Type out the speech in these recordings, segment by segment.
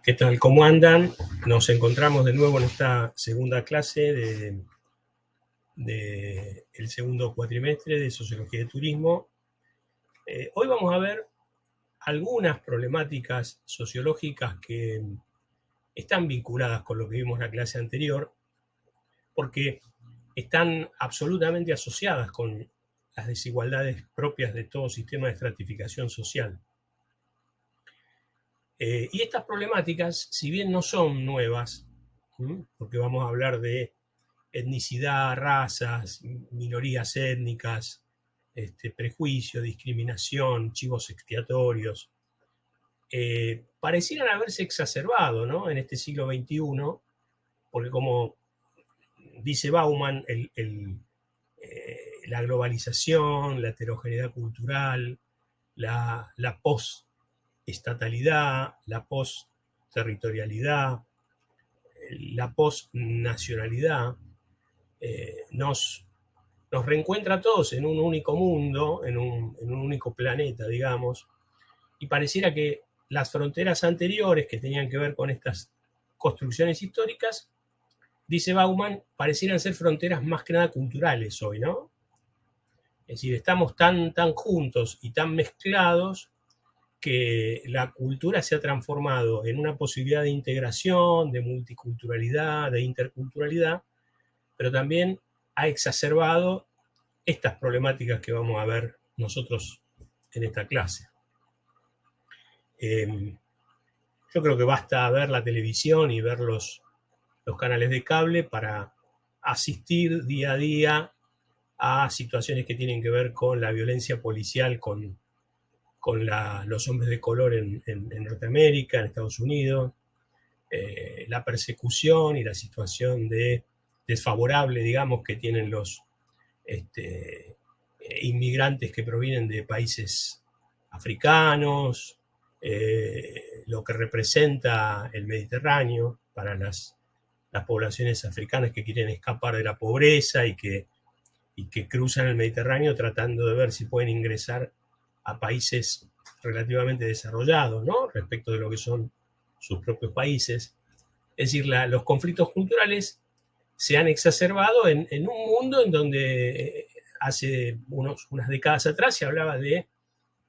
¿Qué tal? ¿Cómo andan? Nos encontramos de nuevo en esta segunda clase del segundo cuatrimestre de Sociología de Turismo. Hoy vamos a ver algunas problemáticas sociológicas que están vinculadas con lo que vimos en la clase anterior, porque están absolutamente asociadas con las desigualdades propias de todo sistema de estratificación social. Y estas problemáticas, si bien no son nuevas, porque vamos a hablar de etnicidad, razas, minorías étnicas, prejuicio, discriminación, chivos expiatorios, parecieran haberse exacerbado, ¿no?, en este siglo XXI, porque como dice Bauman, la globalización, la heterogeneidad cultural, la post-estatalidad, la post-territorialidad, la post-nacionalidad, nos reencuentra a todos en un único mundo, en un único planeta, digamos, y pareciera que las fronteras anteriores que tenían que ver con estas construcciones históricas, dice Bauman, parecieran ser fronteras más que nada culturales hoy, ¿no? Es decir, estamos tan juntos y tan mezclados que la cultura se ha transformado en una posibilidad de integración, de multiculturalidad, de interculturalidad, pero también ha exacerbado estas problemáticas que vamos a ver nosotros en esta clase. Yo creo que basta ver la televisión y ver los canales de cable para asistir día a día a situaciones que tienen que ver con la violencia policial con los hombres de color en Norteamérica, en Estados Unidos, la persecución y la situación desfavorable, digamos, que tienen los inmigrantes que provienen de países africanos, lo que representa el Mediterráneo para las poblaciones africanas que quieren escapar de la pobreza y que cruzan el Mediterráneo tratando de ver si pueden ingresar a países relativamente desarrollados, ¿no?, respecto de lo que son sus propios países. Es decir, los conflictos culturales se han exacerbado en un mundo en donde hace unas décadas atrás se hablaba de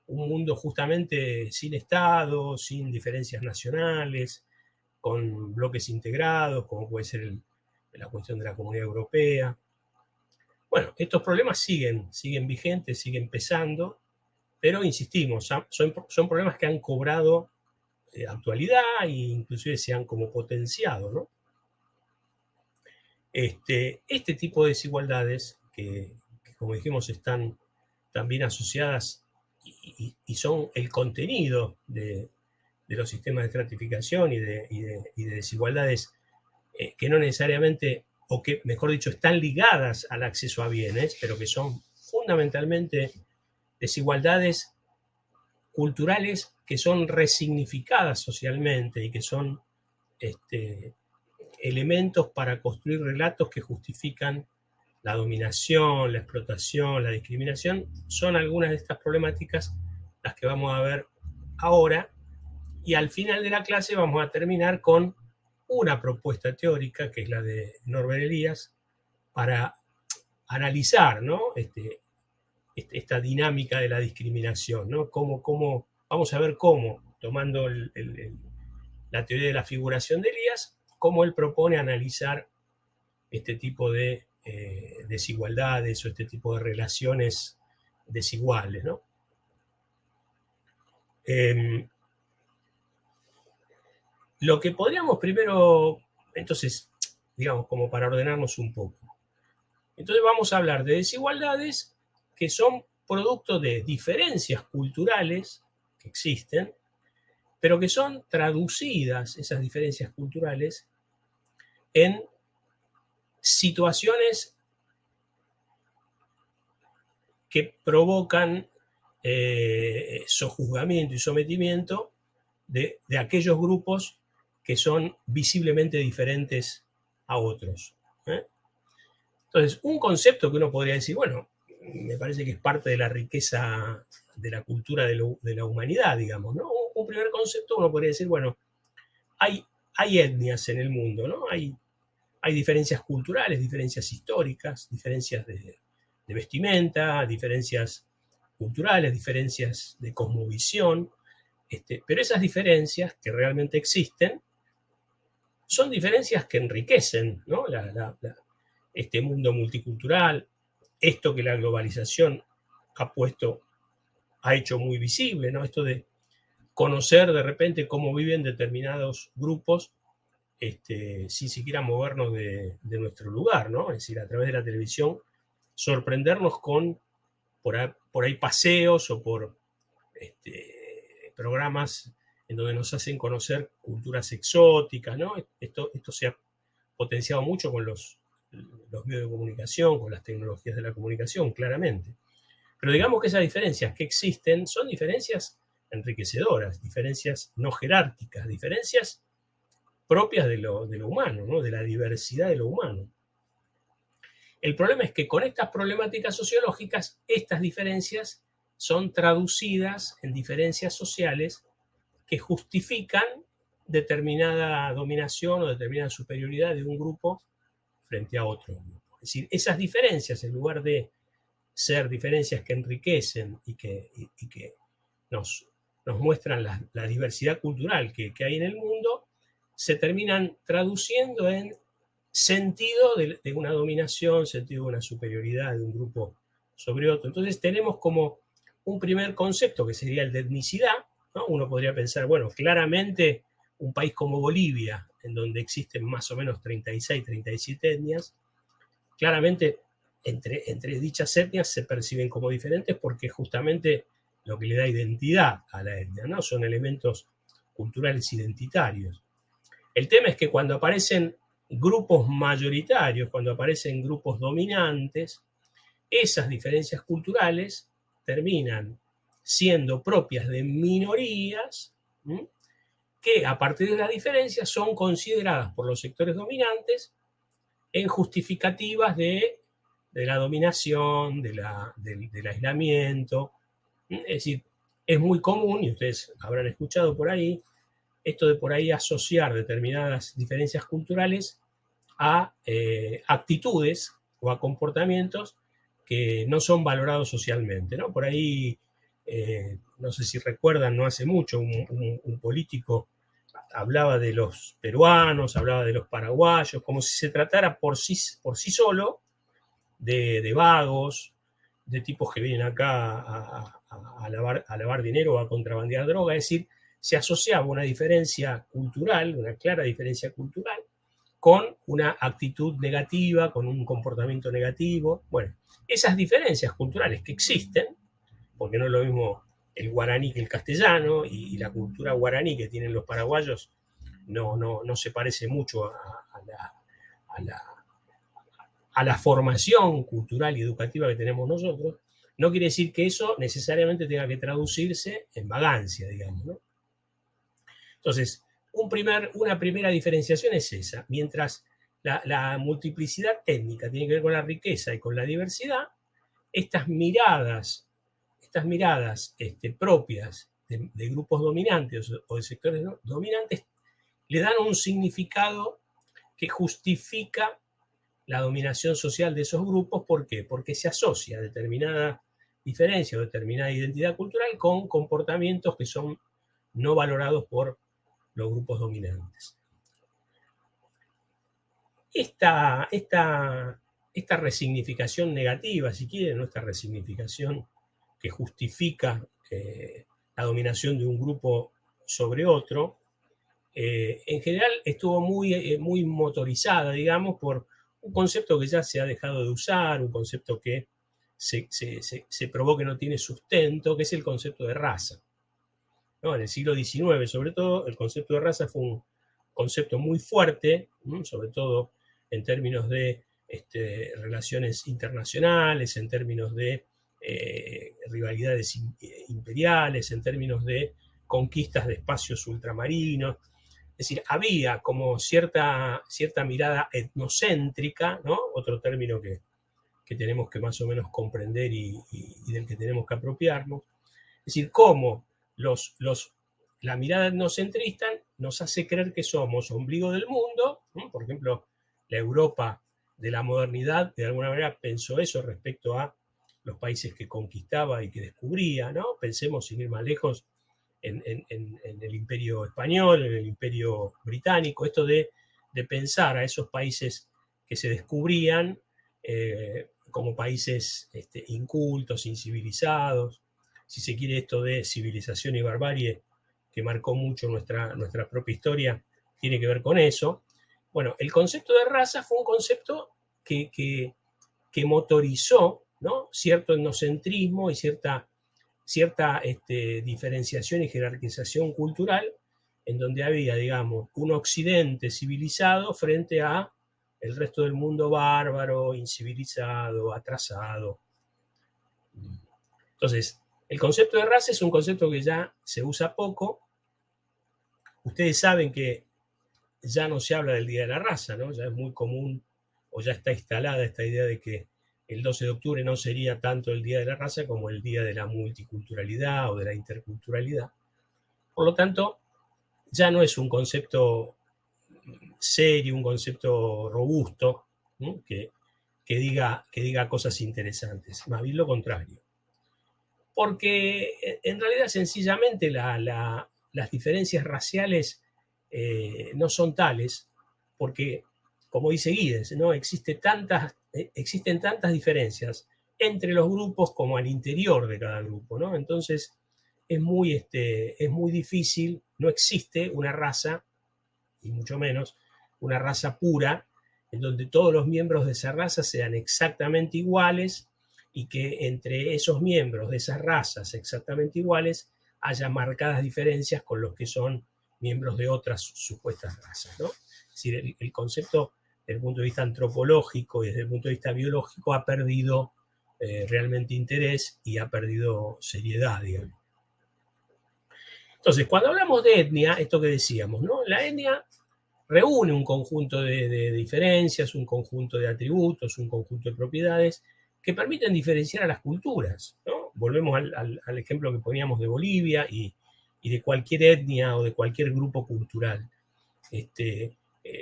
un mundo justamente sin Estado, sin diferencias nacionales, con bloques integrados, como puede ser la cuestión de la Comunidad Europea. Bueno, estos problemas siguen vigentes, siguen pesando, pero insistimos, son problemas que han cobrado actualidad e inclusive se han como potenciado, ¿no? Este tipo de desigualdades que como dijimos están también asociadas y son el contenido de los sistemas de estratificación y de desigualdades que no necesariamente, o que mejor dicho, están ligadas al acceso a bienes, pero que son fundamentalmente desigualdades culturales que son resignificadas socialmente y que son elementos para construir relatos que justifican la dominación, la explotación, la discriminación, son algunas de estas problemáticas las que vamos a ver ahora, y al final de la clase vamos a terminar con una propuesta teórica, que es la de Norbert Elias, para analizar, ¿no?, esta dinámica de la discriminación, ¿no? Vamos a ver cómo, tomando la teoría de la figuración de Elías, cómo él propone analizar este tipo de desigualdades o este tipo de relaciones desiguales, ¿no? Lo que podríamos primero, entonces, digamos, como para ordenarnos un poco. Entonces vamos a hablar de desigualdades que son producto de diferencias culturales que existen, pero que son traducidas, esas diferencias culturales, en situaciones que provocan sojuzgamiento y sometimiento de aquellos grupos que son visiblemente diferentes a otros. Entonces, un concepto que uno podría decir, bueno, me parece que es parte de la riqueza de la cultura de la humanidad, digamos, ¿no? Un primer concepto uno podría decir, bueno, hay etnias en el mundo, ¿no? Hay diferencias culturales, diferencias históricas, diferencias de vestimenta, diferencias culturales, diferencias de cosmovisión, pero esas diferencias que realmente existen son diferencias que enriquecen, ¿no? Este mundo multicultural, esto que la globalización ha hecho muy visible, ¿no? Esto de conocer de repente cómo viven determinados grupos sin siquiera movernos de nuestro lugar, ¿no? Es decir, a través de la televisión, sorprendernos con por ahí paseos o por programas en donde nos hacen conocer culturas exóticas, ¿no? Esto se ha potenciado mucho con los medios de comunicación, con las tecnologías de la comunicación, claramente. Pero digamos que esas diferencias que existen son diferencias enriquecedoras, diferencias no jerárquicas, diferencias propias de lo humano, ¿no? De la diversidad de lo humano. El problema es que con estas problemáticas sociológicas, estas diferencias son traducidas en diferencias sociales que justifican determinada dominación o determinada superioridad de un grupo frente a otro grupo. Es decir, esas diferencias, en lugar de ser diferencias que enriquecen y que nos muestran la diversidad cultural que hay en el mundo, se terminan traduciendo en sentido de una dominación, sentido de una superioridad de un grupo sobre otro. Entonces tenemos como un primer concepto que sería el de etnicidad, ¿no? Uno podría pensar, bueno, claramente un país como Bolivia, en donde existen más o menos 36, 37 etnias, claramente entre dichas etnias se perciben como diferentes porque justamente lo que le da identidad a la etnia, ¿no? Son elementos culturales identitarios. El tema es que cuando aparecen grupos mayoritarios, cuando aparecen grupos dominantes, esas diferencias culturales terminan siendo propias de minorías, ¿sí? Que a partir de las diferencias son consideradas por los sectores dominantes en justificativas de la dominación, del aislamiento. Es decir, es muy común, y ustedes habrán escuchado por ahí, esto de por ahí asociar determinadas diferencias culturales a actitudes o a comportamientos que no son valorados socialmente, ¿no? Por ahí, no sé si recuerdan, no hace mucho, un político hablaba de los peruanos, hablaba de los paraguayos, como si se tratara por sí solo de vagos, de tipos que vienen acá a lavar dinero o a contrabandear droga. Es decir, se asociaba una diferencia cultural, una clara diferencia cultural, con una actitud negativa, con un comportamiento negativo. Bueno, esas diferencias culturales que existen, porque no es lo mismo el guaraní que el castellano, y la cultura guaraní que tienen los paraguayos no se parece mucho a la formación cultural y educativa que tenemos nosotros. No quiere decir que eso necesariamente tenga que traducirse en vagancia, digamos, ¿no? Entonces, una primera diferenciación es esa. Mientras la multiplicidad étnica tiene que ver con la riqueza y con la diversidad, estas miradas propias de grupos dominantes o de sectores dominantes le dan un significado que justifica la dominación social de esos grupos. ¿Por qué? Porque se asocia determinada diferencia o determinada identidad cultural con comportamientos que son no valorados por los grupos dominantes. Esta resignificación negativa, si quieren, ¿no? Esta resignificación que justifica la dominación de un grupo sobre otro, en general estuvo muy motorizada, digamos, por un concepto que ya se ha dejado de usar, un concepto que se probó que no tiene sustento, que es el concepto de raza, ¿no? En el siglo XIX, sobre todo, el concepto de raza fue un concepto muy fuerte, ¿no? Sobre todo en términos de relaciones internacionales, en términos de rivalidades imperiales, en términos de conquistas de espacios ultramarinos. Es decir, había como cierta mirada etnocéntrica, ¿no? Otro término que tenemos que más o menos comprender y del que tenemos que apropiarnos. Es decir, cómo la mirada etnocentrista nos hace creer que somos ombligo del mundo, ¿no? Por ejemplo, la Europa de la modernidad de alguna manera pensó eso respecto a los países que conquistaba y que descubría, ¿no? Pensemos, sin ir más lejos, en el imperio español, en el imperio británico, esto de pensar a esos países que se descubrían como países incultos, incivilizados, si se quiere, esto de civilización y barbarie que marcó mucho nuestra propia historia, tiene que ver con eso. Bueno, el concepto de raza fue un concepto que motorizó, ¿no?, cierto etnocentrismo y cierta diferenciación y jerarquización cultural, en donde había, digamos, un occidente civilizado frente a el resto del mundo bárbaro, incivilizado, atrasado. Entonces, el concepto de raza es un concepto que ya se usa poco. Ustedes saben que ya no se habla del Día de la Raza, ¿no? Ya es muy común, o ya está instalada esta idea de que el 12 de octubre no sería tanto el Día de la Raza como el Día de la Multiculturalidad o de la Interculturalidad. Por lo tanto, ya no es un concepto serio, un concepto robusto, ¿no?, que diga cosas interesantes, más bien lo contrario. Porque en realidad sencillamente las diferencias raciales no son tales, porque, como dice Guides, ¿no?, existen tantas diferencias entre los grupos como al interior de cada grupo, ¿no? Entonces es muy difícil, no existe una raza, y mucho menos una raza pura, en donde todos los miembros de esa raza sean exactamente iguales y que entre esos miembros de esas razas exactamente iguales haya marcadas diferencias con los que son miembros de otras supuestas razas, ¿no? Es decir, el concepto desde el punto de vista antropológico y desde el punto de vista biológico ha perdido realmente interés y ha perdido seriedad, digamos. Entonces, cuando hablamos de etnia, esto que decíamos, ¿no?, la etnia reúne un conjunto de diferencias, un conjunto de atributos, un conjunto de propiedades que permiten diferenciar a las culturas, ¿no? Volvemos al ejemplo que poníamos de Bolivia y de cualquier etnia o de cualquier grupo cultural.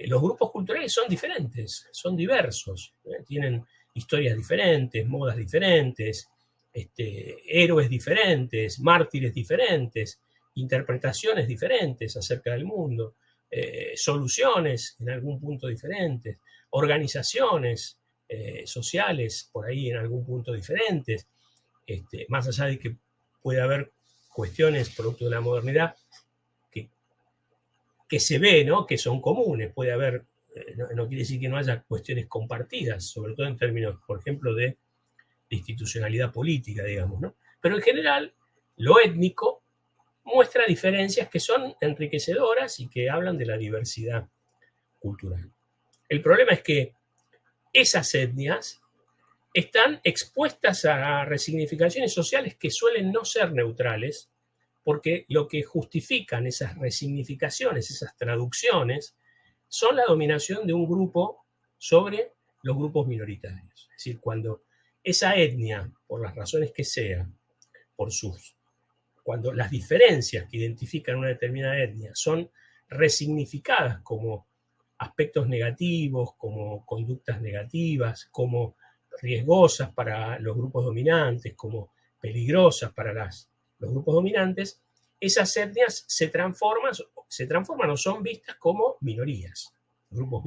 Los grupos culturales son diferentes, son diversos, tienen historias diferentes, modas diferentes, héroes diferentes, mártires diferentes, interpretaciones diferentes acerca del mundo, soluciones en algún punto diferentes, organizaciones sociales por ahí en algún punto diferentes, más allá de que puede haber cuestiones producto de la modernidad que se ve, ¿no?, que son comunes, puede haber, no quiere decir que no haya cuestiones compartidas, sobre todo en términos, por ejemplo, de institucionalidad política, digamos, ¿no? Pero en general, lo étnico muestra diferencias que son enriquecedoras y que hablan de la diversidad cultural. El problema es que esas etnias están expuestas a resignificaciones sociales que suelen no ser neutrales, porque lo que justifican esas resignificaciones, esas traducciones, son la dominación de un grupo sobre los grupos minoritarios. Es decir, cuando esa etnia, por las razones que sea, cuando las diferencias que identifican una determinada etnia son resignificadas como aspectos negativos, como conductas negativas, como riesgosas para los grupos dominantes, como peligrosas para los grupos dominantes, esas etnias se transforman o son vistas como minorías, grupos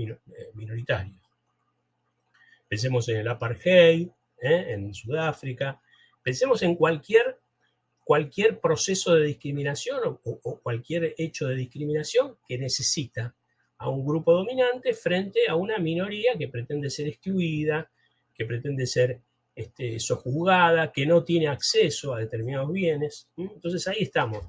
minoritarios. Pensemos en el apartheid, en Sudáfrica, pensemos en cualquier proceso de discriminación o cualquier hecho de discriminación que necesita a un grupo dominante frente a una minoría que pretende ser excluida, que pretende ser sojuzgada, que no tiene acceso a determinados bienes. Entonces ahí estamos,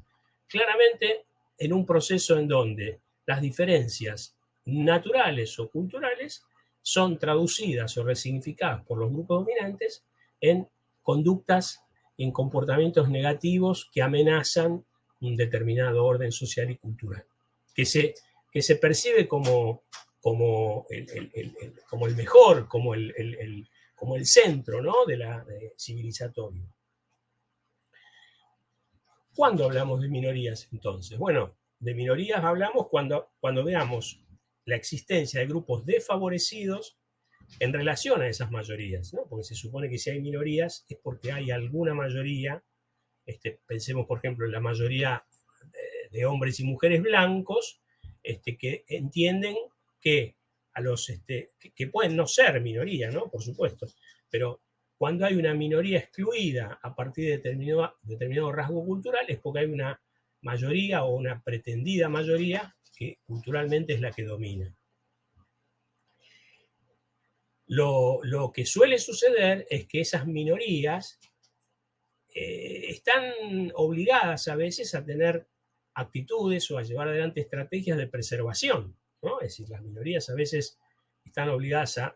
claramente en un proceso en donde las diferencias naturales o culturales son traducidas o resignificadas por los grupos dominantes en conductas, en comportamientos negativos que amenazan un determinado orden social y cultural, que se percibe como el mejor, como el centro, ¿no?, de civilizatorio. ¿Cuándo hablamos de minorías entonces? Bueno, de minorías hablamos cuando veamos la existencia de grupos desfavorecidos en relación a esas mayorías, ¿no? Porque se supone que si hay minorías es porque hay alguna mayoría, pensemos por ejemplo en la mayoría de hombres y mujeres blancos, que entienden que que pueden no ser minoría, ¿no? Por supuesto, pero cuando hay una minoría excluida a partir de determinado rasgo cultural es porque hay una mayoría o una pretendida mayoría que culturalmente es la que domina. Lo que suele suceder es que esas minorías están obligadas a veces a tener actitudes o a llevar adelante estrategias de preservación, ¿no? Es decir, las minorías a veces están obligadas a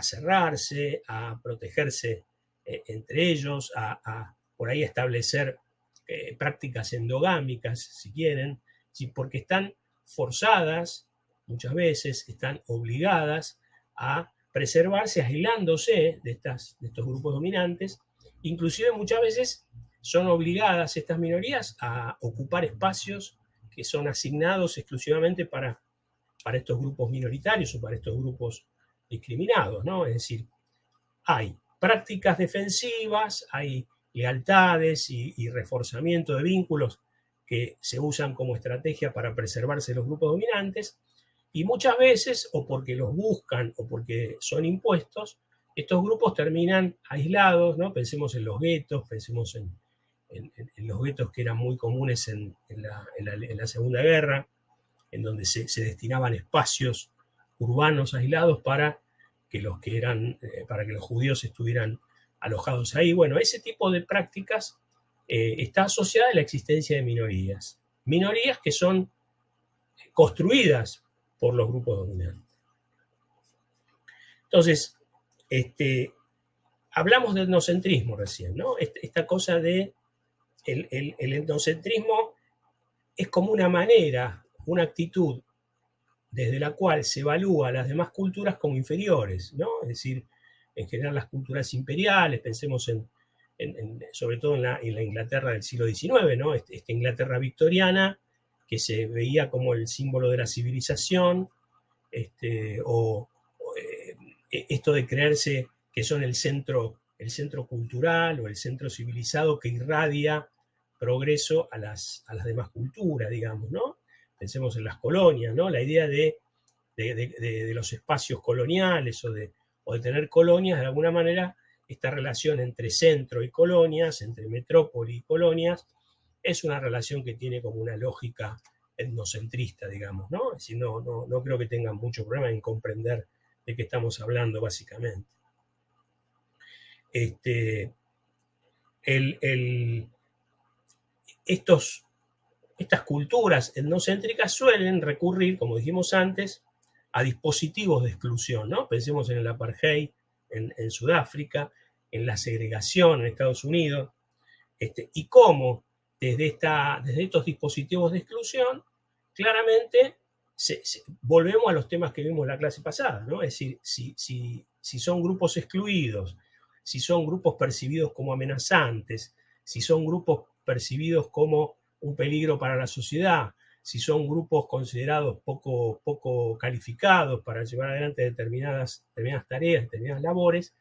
cerrarse, a protegerse entre ellos, por ahí establecer prácticas endogámicas, si quieren, porque están forzadas, muchas veces están obligadas a preservarse aislándose de estos grupos dominantes. Inclusive muchas veces son obligadas estas minorías a ocupar espacios que son asignados exclusivamente para estos grupos minoritarios o para estos grupos discriminados, ¿no? Es decir, hay prácticas defensivas, hay lealtades y reforzamiento de vínculos que se usan como estrategia para preservarse los grupos dominantes, y muchas veces, o porque los buscan o porque son impuestos, estos grupos terminan aislados, ¿no? Pensemos en los guetos, pensemos en los guetos que eran muy comunes en la Segunda Guerra, en donde se destinaban espacios urbanos aislados para que los judíos estuvieran alojados ahí. Bueno, ese tipo de prácticas está asociada a la existencia de minorías que son construidas por los grupos dominantes. Entonces, hablamos de etnocentrismo recién, ¿no? Esta cosa de el etnocentrismo es como una manera, una actitud desde la cual se evalúa a las demás culturas como inferiores, ¿no? Es decir, en general las culturas imperiales, pensemos sobre todo en la Inglaterra del siglo XIX, ¿no? Esta Inglaterra victoriana, que se veía como el símbolo de la civilización, esto de creerse que son el centro cultural o el centro civilizado que irradia progreso a las demás culturas, digamos, ¿no? Pensemos en las colonias, ¿no? La idea de los espacios coloniales o de tener colonias, de alguna manera, esta relación entre centro y colonias, entre metrópoli y colonias, es una relación que tiene como una lógica etnocentrista, digamos, ¿no? Es decir, no creo que tengan mucho problema en comprender de qué estamos hablando, básicamente. Estas culturas etnocéntricas suelen recurrir, como dijimos antes, a dispositivos de exclusión, ¿no? Pensemos en el apartheid en Sudáfrica, en la segregación en Estados Unidos, y cómo desde estos dispositivos de exclusión, claramente volvemos a los temas que vimos en la clase pasada, ¿no? Es decir, si son grupos excluidos, si son grupos percibidos como amenazantes, si son grupos percibidos como un peligro para la sociedad, si son grupos considerados poco calificados para llevar adelante determinadas tareas, determinadas labores,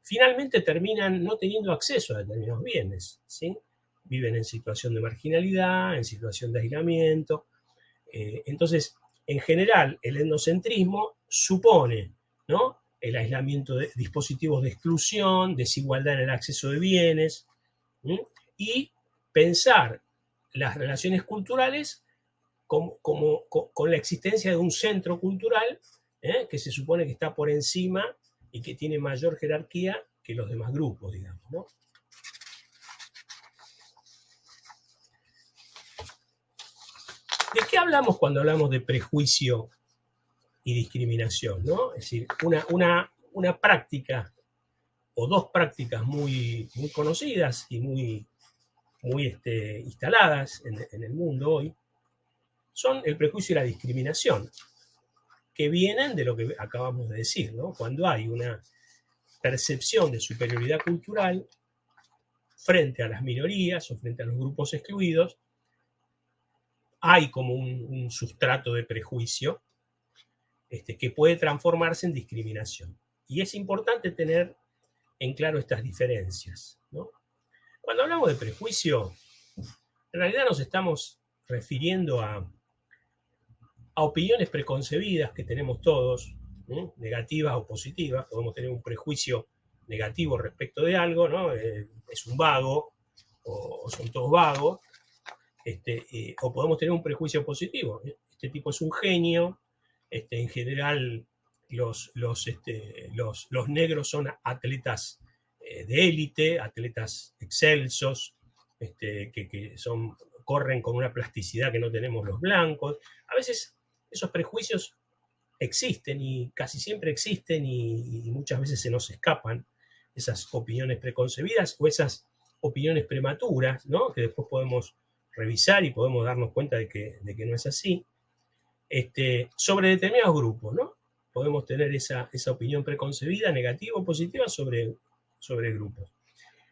finalmente terminan no teniendo acceso a determinados bienes, ¿sí? Viven en situación de marginalidad, en situación de aislamiento. Entonces, en general, el etnocentrismo supone, ¿no?, el aislamiento de dispositivos de exclusión, desigualdad en el acceso de bienes, y pensar las relaciones culturales con la existencia de un centro cultural que se supone que está por encima y que tiene mayor jerarquía que los demás grupos, digamos, ¿no? ¿De qué hablamos cuando hablamos de prejuicio y discriminación, ¿no? Es decir, una práctica o dos prácticas muy conocidas y muy instaladas en el mundo hoy son el prejuicio y la discriminación, que vienen de lo que acabamos de decir, ¿no? Cuando hay una percepción de superioridad cultural frente a las minorías o frente a los grupos excluidos, hay como un sustrato de prejuicio que puede transformarse en discriminación. Y es importante tener en claro estas diferencias, ¿no? Cuando hablamos de prejuicio, en realidad nos estamos refiriendo a opiniones preconcebidas que tenemos todos, ¿no? Negativas o positivas. Podemos tener un prejuicio negativo respecto de algo, ¿no? Es un vago, o son todos vagos, o podemos tener un prejuicio positivo. Este tipo es un genio, en general los negros son atletas de élite, atletas excelsos, que corren con una plasticidad que no tenemos los blancos. A veces esos prejuicios existen y casi siempre existen y muchas veces se nos escapan esas opiniones preconcebidas o esas opiniones prematuras, ¿no? Que después podemos revisar y podemos darnos cuenta de que no es así, sobre determinados grupos, ¿no? Podemos tener esa opinión preconcebida, negativa o positiva sobre grupos.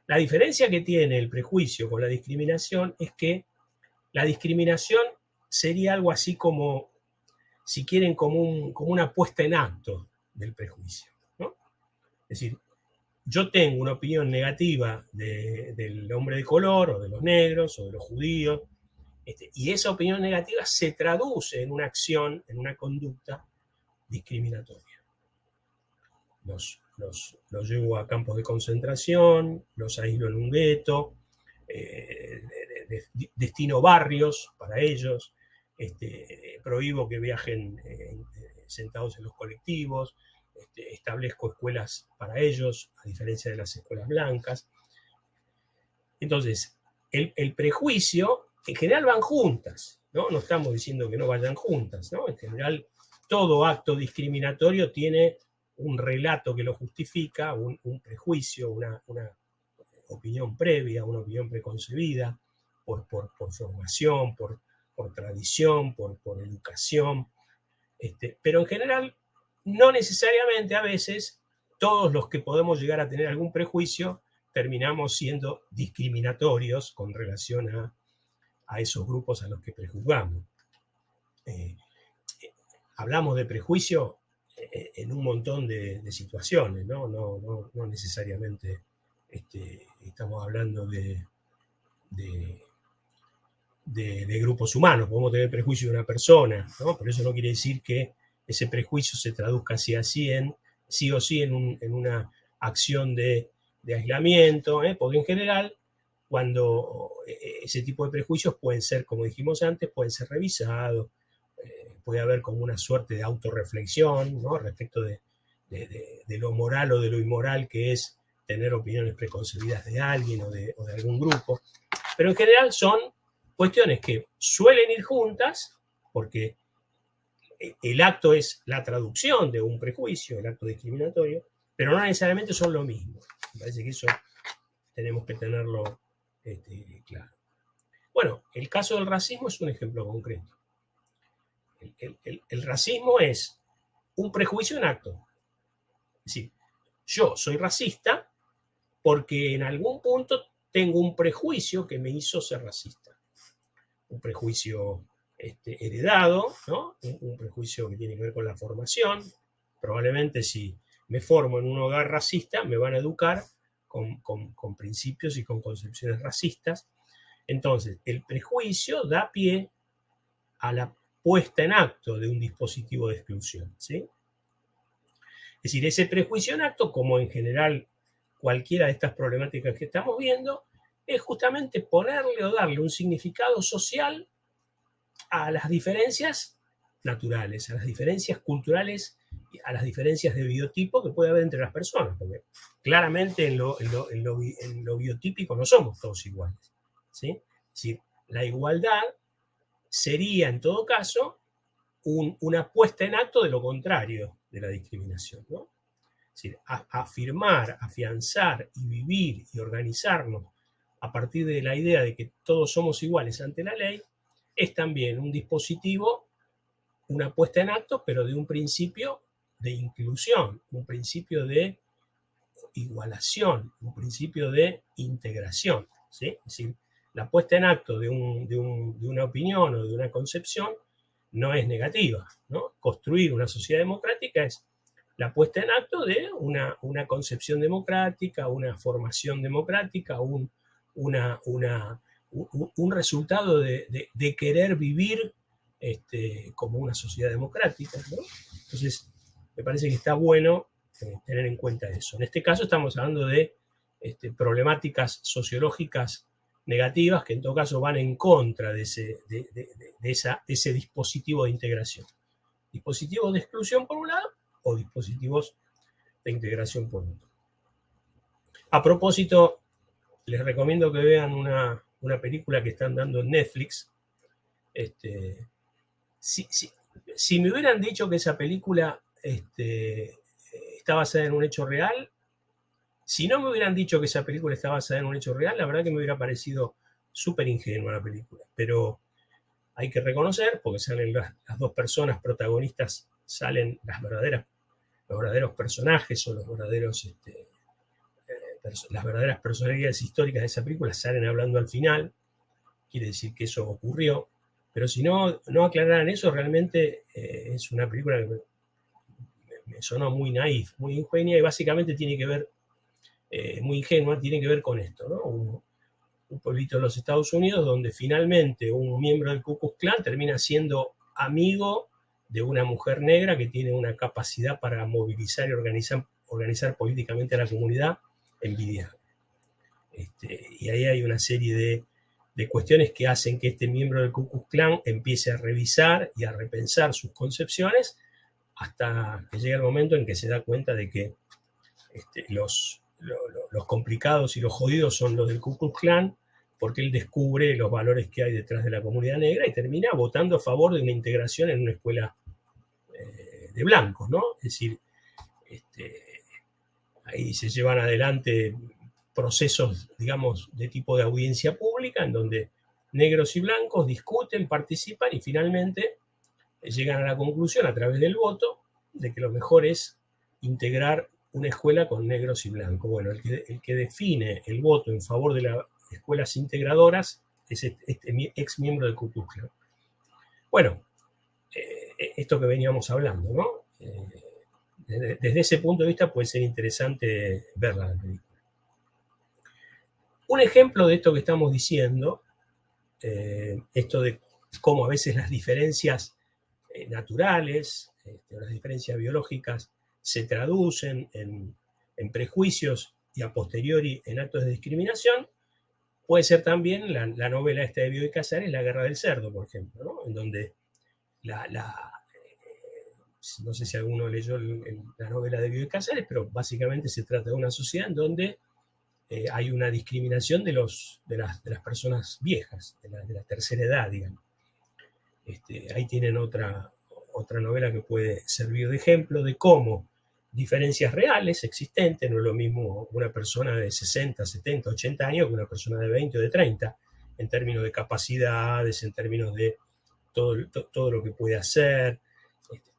La diferencia que tiene el prejuicio con la discriminación es que la discriminación sería algo así como, si quieren, como una puesta en acto del prejuicio, ¿no? Es decir, yo tengo una opinión negativa del hombre de color, o de los negros, o de los judíos, y esa opinión negativa se traduce en una acción, en una conducta discriminatoria. Los llevo a campos de concentración, los aíslo en un gueto, destino barrios para ellos, prohíbo que viajen sentados en los colectivos, establezco escuelas para ellos, a diferencia de las escuelas blancas. Entonces, el prejuicio, en general van juntas, ¿no? No estamos diciendo que no vayan juntas, ¿no? En general, todo acto discriminatorio tiene un relato que lo justifica, un prejuicio, una opinión previa, una opinión preconcebida, por formación, por tradición, por educación. Pero en general, no necesariamente, a veces, todos los que podemos llegar a tener algún prejuicio terminamos siendo discriminatorios con relación a esos grupos a los que prejuzgamos. Hablamos de prejuicio en un montón de situaciones, ¿no? No necesariamente estamos hablando de grupos humanos. Podemos tener prejuicio de una persona, ¿no? Pero eso no quiere decir que ese prejuicio se traduzca sí o sí en una acción de aislamiento, porque en general, cuando ese tipo de prejuicios pueden ser, como dijimos antes, pueden ser revisados, puede haber como una suerte de autorreflexión, ¿no? Respecto de lo moral o de lo inmoral que es tener opiniones preconcebidas de alguien o de algún grupo. Pero en general son cuestiones que suelen ir juntas, porque el acto es la traducción de un prejuicio, el acto discriminatorio, pero no necesariamente son lo mismo. Me parece que eso tenemos que tenerlo claro. Bueno, el caso del racismo es un ejemplo concreto. El racismo es un prejuicio en acto. Es decir, yo soy racista porque en algún punto tengo un prejuicio que me hizo ser racista. Un prejuicio heredado, ¿no? Un prejuicio que tiene que ver con la formación. Probablemente si me formo en un hogar racista, me van a educar con principios y con concepciones racistas. Entonces, el prejuicio da pie a la puesta en acto de un dispositivo de exclusión, ¿sí? Es decir, ese prejuicio en acto, como en general cualquiera de estas problemáticas que estamos viendo, es justamente ponerle o darle un significado social a las diferencias naturales, a las diferencias culturales, a las diferencias de biotipo que puede haber entre las personas, porque claramente en lo biotípico no somos todos iguales, ¿sí? Es decir, la igualdad sería en todo caso una puesta en acto de lo contrario de la discriminación, ¿no? Es decir, afirmar, afianzar y vivir y organizarnos a partir de la idea de que todos somos iguales ante la ley es también un dispositivo, una puesta en acto, pero de un principio de inclusión, un principio de igualación, un principio de integración, ¿sí? Es decir, la puesta en acto de una opinión o de una concepción no es negativa, ¿no? Construir una sociedad democrática es la puesta en acto de una concepción democrática, una formación democrática, un resultado de querer vivir como una sociedad democrática, ¿no? Entonces, me parece que está bueno tener en cuenta eso. En este caso estamos hablando de problemáticas sociológicas negativas que en todo caso van en contra de ese dispositivo de integración. Dispositivos de exclusión por un lado o dispositivos de integración por otro. A propósito, les recomiendo que vean una película que están dando en Netflix. Si me hubieran dicho que esa película está basada en un hecho real, si no me hubieran dicho que esa película está basada en un hecho real, la verdad que me hubiera parecido súper ingenua la película. Pero hay que reconocer, porque salen las dos personas protagonistas, salen los verdaderos personajes o las verdaderas personalidades históricas de esa película salen hablando al final. Quiere decir que eso ocurrió. Pero si no aclararan eso, realmente es una película que me sonó muy naif, muy ingenua, y básicamente tiene que ver, muy ingenua, tiene que ver con esto, ¿no? Un pueblito de los Estados Unidos donde finalmente un miembro del Ku Klux Klan termina siendo amigo de una mujer negra que tiene una capacidad para movilizar y organizar políticamente a la comunidad envidiable. Y ahí hay una serie de cuestiones que hacen que este miembro del Ku Klux Klan empiece a revisar y a repensar sus concepciones hasta que llega el momento en que se da cuenta de que los complicados y los jodidos son los del Ku Klux Klan, porque él descubre los valores que hay detrás de la comunidad negra y termina votando a favor de una integración en una escuela de blancos, ¿no? Es decir, ahí se llevan adelante procesos, digamos, de tipo de audiencia pública, en donde negros y blancos discuten, participan y finalmente llegan a la conclusión a través del voto de que lo mejor es integrar una escuela con negros y blancos. Bueno, el que define el voto en favor de las escuelas integradoras es este ex miembro del Ku Klux Klan. Bueno, esto que veníamos hablando, ¿no? Desde ese punto de vista puede ser interesante verla la película. Un ejemplo de esto que estamos diciendo, esto de cómo a veces las diferencias naturales, las diferencias biológicas se traducen en prejuicios y a posteriori en actos de discriminación, puede ser también la novela esta de Bioy Casares, La Guerra del Cerdo, por ejemplo, ¿no? En donde no sé si alguno leyó la novela de Bioy Casares, pero básicamente se trata de una sociedad en donde hay una discriminación de las personas viejas, de la tercera edad, digamos. Ahí tienen otra novela que puede servir de ejemplo de cómo diferencias reales existentes, no es lo mismo una persona de 60, 70, 80 años que una persona de 20 o de 30, en términos de capacidades, en términos de todo lo que puede hacer,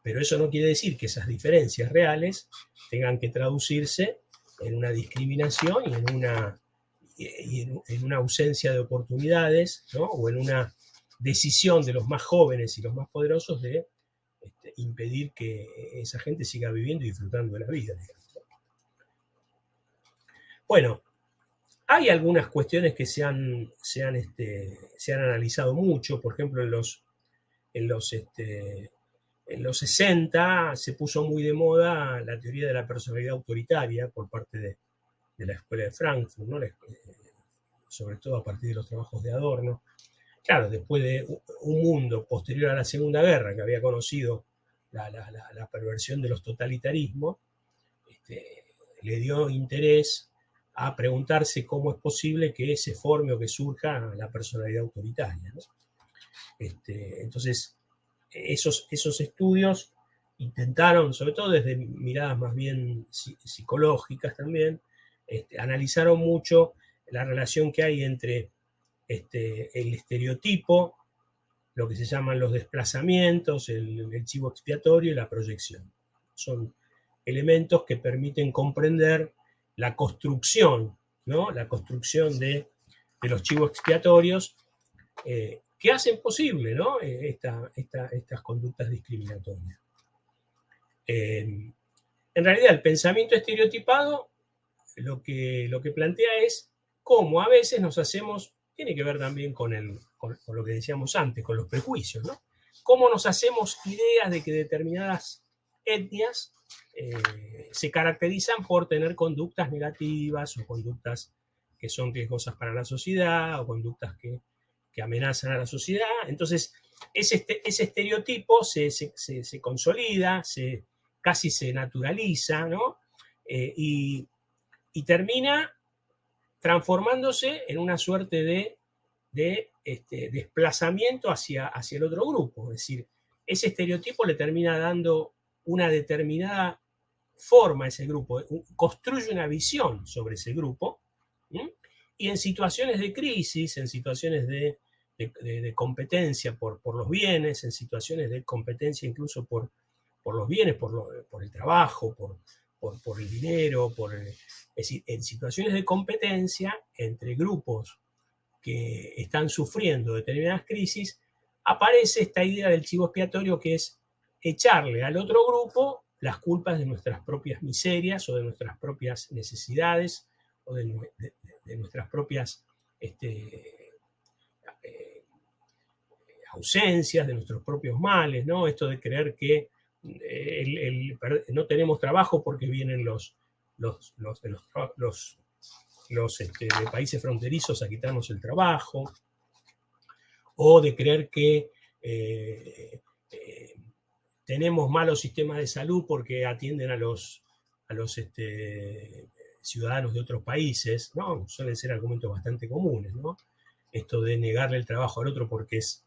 pero eso no quiere decir que esas diferencias reales tengan que traducirse en una discriminación y en una ausencia de oportunidades, ¿no? O en una decisión de los más jóvenes y los más poderosos de impedir que esa gente siga viviendo y disfrutando de la vida, digamos. Bueno, hay algunas cuestiones que se han analizado mucho, por ejemplo, en los 60 se puso muy de moda la teoría de la personalidad autoritaria por parte de la Escuela de Frankfurt, ¿no? Sobre todo a partir de los trabajos de Adorno. Claro, después de un mundo posterior a la Segunda Guerra que había conocido la perversión de los totalitarismos, le dio interés a preguntarse cómo es posible que se forme o que surja la personalidad autoritaria, ¿no? Entonces, esos estudios intentaron, sobre todo desde miradas más bien psicológicas también, analizaron mucho la relación que hay entre el estereotipo, lo que se llaman los desplazamientos, el chivo expiatorio y la proyección. Son elementos que permiten comprender la construcción, ¿no? La construcción de de los chivos expiatorios, que hacen posible, ¿no? Estas conductas discriminatorias. En realidad, el pensamiento estereotipado lo que plantea es cómo a veces nos hacemos, tiene que ver también con lo que decíamos antes, con los prejuicios, ¿no? Cómo nos hacemos ideas de que determinadas etnias se caracterizan por tener conductas negativas o conductas que son riesgosas para la sociedad o conductas que amenazan a la sociedad. Entonces, ese estereotipo se consolida, casi se naturaliza, ¿no? Y termina transformándose en una suerte de desplazamiento hacia el otro grupo. Es decir, ese estereotipo le termina dando una determinada forma a ese grupo, construye una visión sobre ese grupo, ¿sí? Y en situaciones de crisis, en situaciones de competencia por los bienes, en situaciones de competencia incluso por los bienes, por el trabajo, por el dinero, es decir, en situaciones de competencia entre grupos que están sufriendo determinadas crisis, aparece esta idea del chivo expiatorio, que es echarle al otro grupo las culpas de nuestras propias miserias o de nuestras propias necesidades o de nuestras propias ausencias, de nuestros propios males, ¿no? Esto de creer que no tenemos trabajo porque vienen los de países fronterizos a quitarnos el trabajo, o de creer que tenemos malos sistemas de salud porque atienden a los ciudadanos de otros países, ¿no? Suelen ser argumentos bastante comunes, ¿no? Esto de negarle el trabajo al otro porque es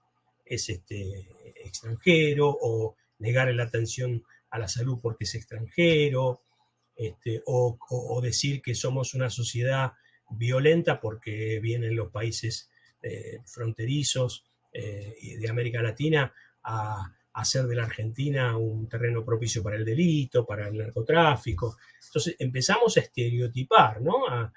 extranjero, o negarle la atención a la salud porque es extranjero, o decir que somos una sociedad violenta porque vienen los países fronterizos de América Latina a hacer de la Argentina un terreno propicio para el delito, para el narcotráfico. Entonces empezamos a estereotipar, ¿no? a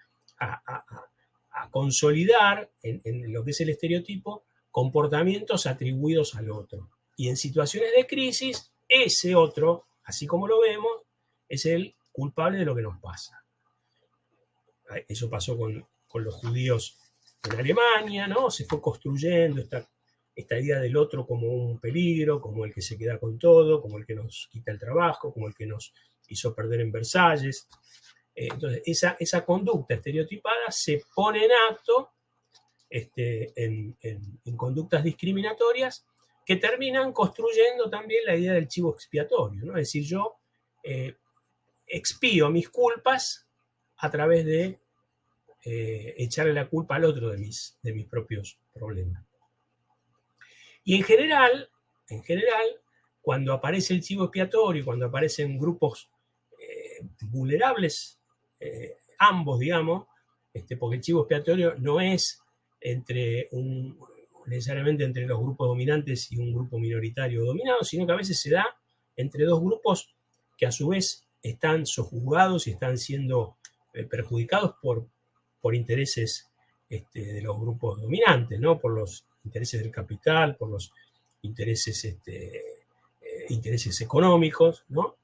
consolidar en lo que es el estereotipo comportamientos atribuidos al otro. Y en situaciones de crisis, ese otro, así como lo vemos, es el culpable de lo que nos pasa. Eso pasó con los judíos en Alemania, ¿no? Se fue construyendo esta idea del otro como un peligro, como el que se queda con todo, como el que nos quita el trabajo, como el que nos hizo perder en Versalles. Entonces, esa conducta estereotipada se pone en acto en conductas discriminatorias que terminan construyendo también la idea del chivo expiatorio, ¿no? Es decir, yo expío mis culpas a través de echarle la culpa al otro de mis propios problemas. Y en general, cuando aparece el chivo expiatorio, cuando aparecen grupos vulnerables, ambos, digamos, porque el chivo expiatorio no es necesariamente entre los grupos dominantes y un grupo minoritario dominado, sino que a veces se da entre dos grupos que a su vez están sojuzgados y están siendo perjudicados por intereses de los grupos dominantes, ¿no? Por los intereses del capital, por los intereses económicos, ¿no?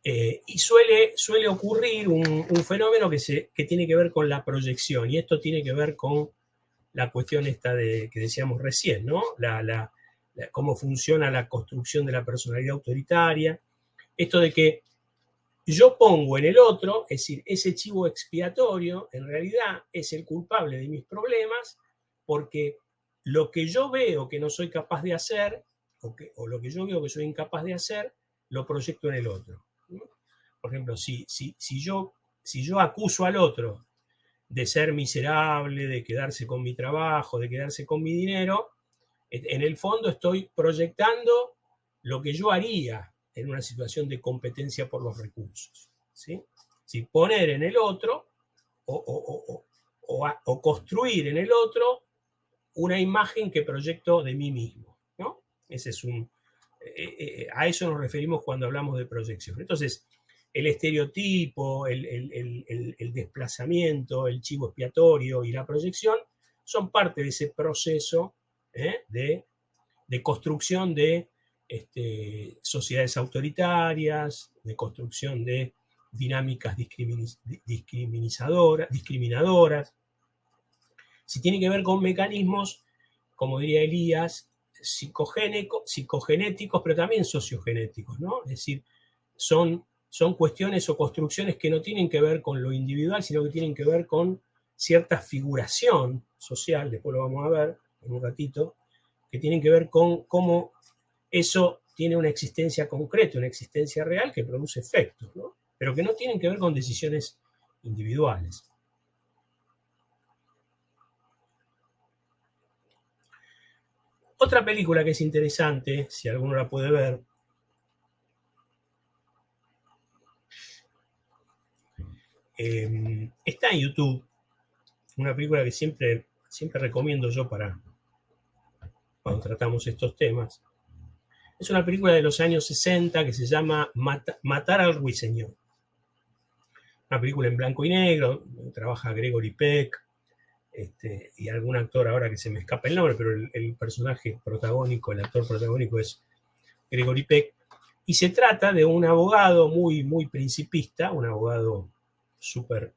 Y suele ocurrir un fenómeno que tiene que ver con la proyección, y esto tiene que ver con la cuestión esta que decíamos recién, ¿no? Cómo funciona la construcción de la personalidad autoritaria, esto de que yo pongo en el otro, es decir, ese chivo expiatorio en realidad es el culpable de mis problemas, porque lo que yo veo que no soy capaz de hacer, o lo que yo veo que soy incapaz de hacer, lo proyecto en el otro. Por ejemplo, si yo acuso al otro de ser miserable, de quedarse con mi trabajo, de quedarse con mi dinero, en el fondo estoy proyectando lo que yo haría en una situación de competencia por los recursos, ¿sí? Si poner en el otro o construir en el otro una imagen que proyecto de mí mismo, ¿no? Ese es a eso nos referimos cuando hablamos de proyección. Entonces, el estereotipo, el desplazamiento, el chivo expiatorio y la proyección son parte de ese proceso de construcción de sociedades autoritarias, de construcción de dinámicas discriminadoras. Si tiene que ver con mecanismos, como diría Elías, psicogenéticos, pero también sociogenéticos, ¿no? Es decir, son cuestiones o construcciones que no tienen que ver con lo individual, sino que tienen que ver con cierta figuración social, después lo vamos a ver en un ratito, que tienen que ver con cómo eso tiene una existencia concreta, una existencia real que produce efectos, ¿no? Pero que no tienen que ver con decisiones individuales. Otra película que es interesante, si alguno la puede ver, está en YouTube, una película que siempre recomiendo yo para cuando tratamos estos temas. Es una película de los años 60 que se llama Matar al Ruiseñor. Una película en blanco y negro, trabaja Gregory Peck, y algún actor ahora que se me escapa el nombre, pero el personaje protagónico, el actor protagónico es Gregory Peck, y se trata de un abogado muy principista, un abogado súper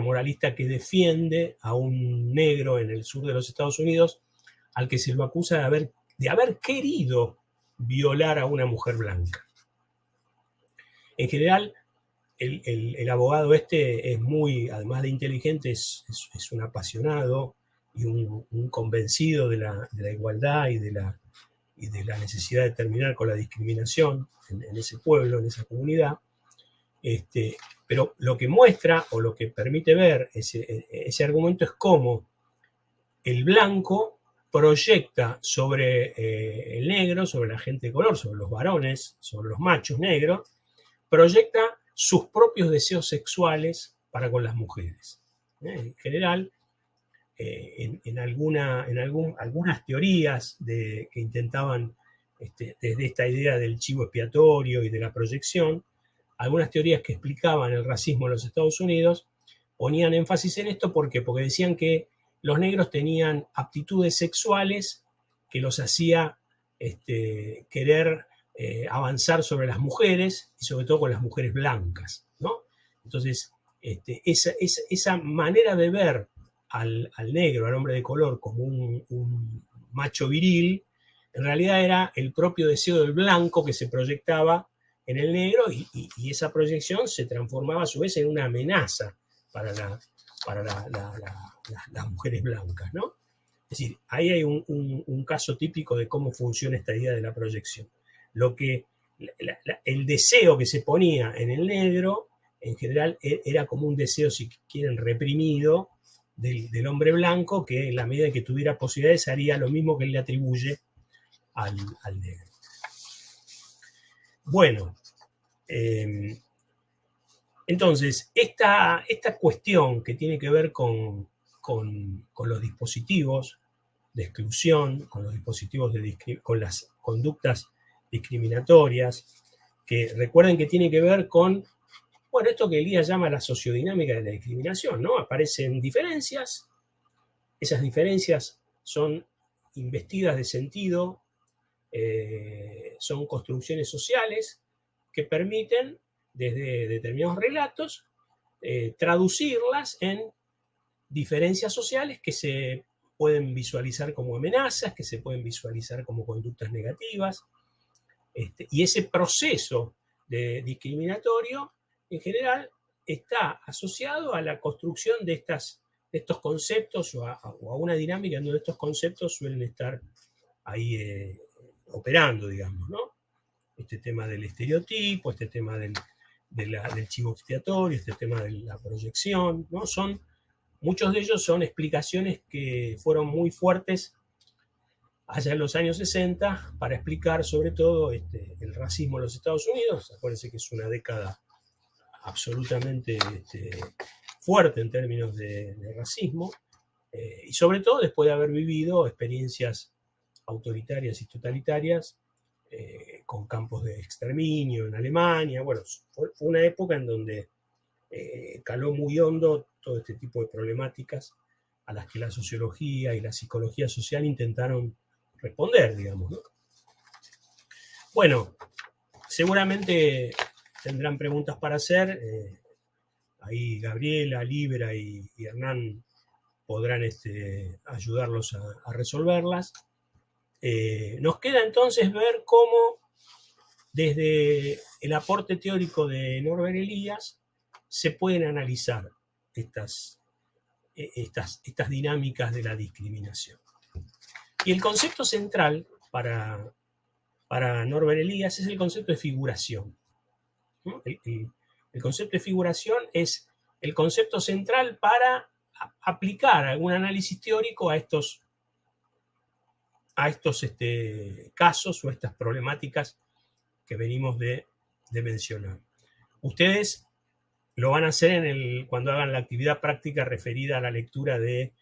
moralista que defiende a un negro en el sur de los Estados Unidos al que se lo acusa de haber querido violar a una mujer blanca. En general, el abogado es muy, además de inteligente, es un apasionado y un convencido de la igualdad y de la necesidad de terminar con la discriminación en ese pueblo, en esa comunidad. Pero lo que muestra o lo que permite ver ese argumento es cómo el blanco proyecta sobre el negro, sobre la gente de color, sobre los varones, sobre los machos negros, proyecta sus propios deseos sexuales para con las mujeres. En general, en algunas teorías que intentaban, desde esta idea del chivo expiatorio y de la proyección, algunas teorías que explicaban el racismo en los Estados Unidos ponían énfasis en esto porque decían que los negros tenían aptitudes sexuales que los hacía querer avanzar sobre las mujeres y sobre todo con las mujeres blancas, ¿no? Entonces, esa manera de ver al negro, al hombre de color, como un macho viril, en realidad era el propio deseo del blanco que se proyectaba en el negro y esa proyección se transformaba a su vez en una amenaza para las mujeres blancas, ¿no? Es decir, ahí hay un caso típico de cómo funciona esta idea de la proyección. El deseo que se ponía en el negro, en general, era como un deseo, si quieren, reprimido del hombre blanco, que en la medida en que tuviera posibilidades haría lo mismo que él le atribuye al negro. Bueno, entonces, esta cuestión que tiene que ver con los dispositivos de exclusión, con los dispositivos con las conductas discriminatorias, que recuerden que tiene que ver con, bueno, esto que Elías llama la sociodinámica de la discriminación, ¿no? Aparecen diferencias, esas diferencias son investidas de sentido, son construcciones sociales que permiten, desde determinados relatos, traducirlas en diferencias sociales que se pueden visualizar como amenazas, que se pueden visualizar como conductas negativas, y ese proceso discriminatorio, en general, está asociado a la construcción de estos conceptos o a una dinámica en donde estos conceptos suelen estar ahí operando, digamos, ¿no? Este tema del estereotipo, este tema del chivo expiatorio, este tema de la proyección, ¿no? Muchos de ellos son explicaciones que fueron muy fuertes allá en los años 60 para explicar sobre todo el racismo en los Estados Unidos. Acuérdense que es una década absolutamente fuerte en términos de racismo, y sobre todo después de haber vivido experiencias autoritarias y totalitarias con campos de exterminio en Alemania. Bueno, fue una época en donde caló muy hondo todo este tipo de problemáticas a las que la sociología y la psicología social intentaron responder, digamos, ¿no? Bueno, seguramente tendrán preguntas para hacer. Ahí Gabriela, Libra y Hernán podrán ayudarlos a resolverlas. Nos queda entonces ver cómo desde el aporte teórico de Norbert Elias se pueden analizar estas dinámicas de la discriminación. Y el concepto central para Norbert Elias es el concepto de figuración. ¿No? El concepto de figuración es el concepto central para aplicar algún análisis teórico a estos casos o a estas problemáticas que venimos de mencionar. Ustedes lo van a hacer cuando hagan la actividad práctica referida a la lectura de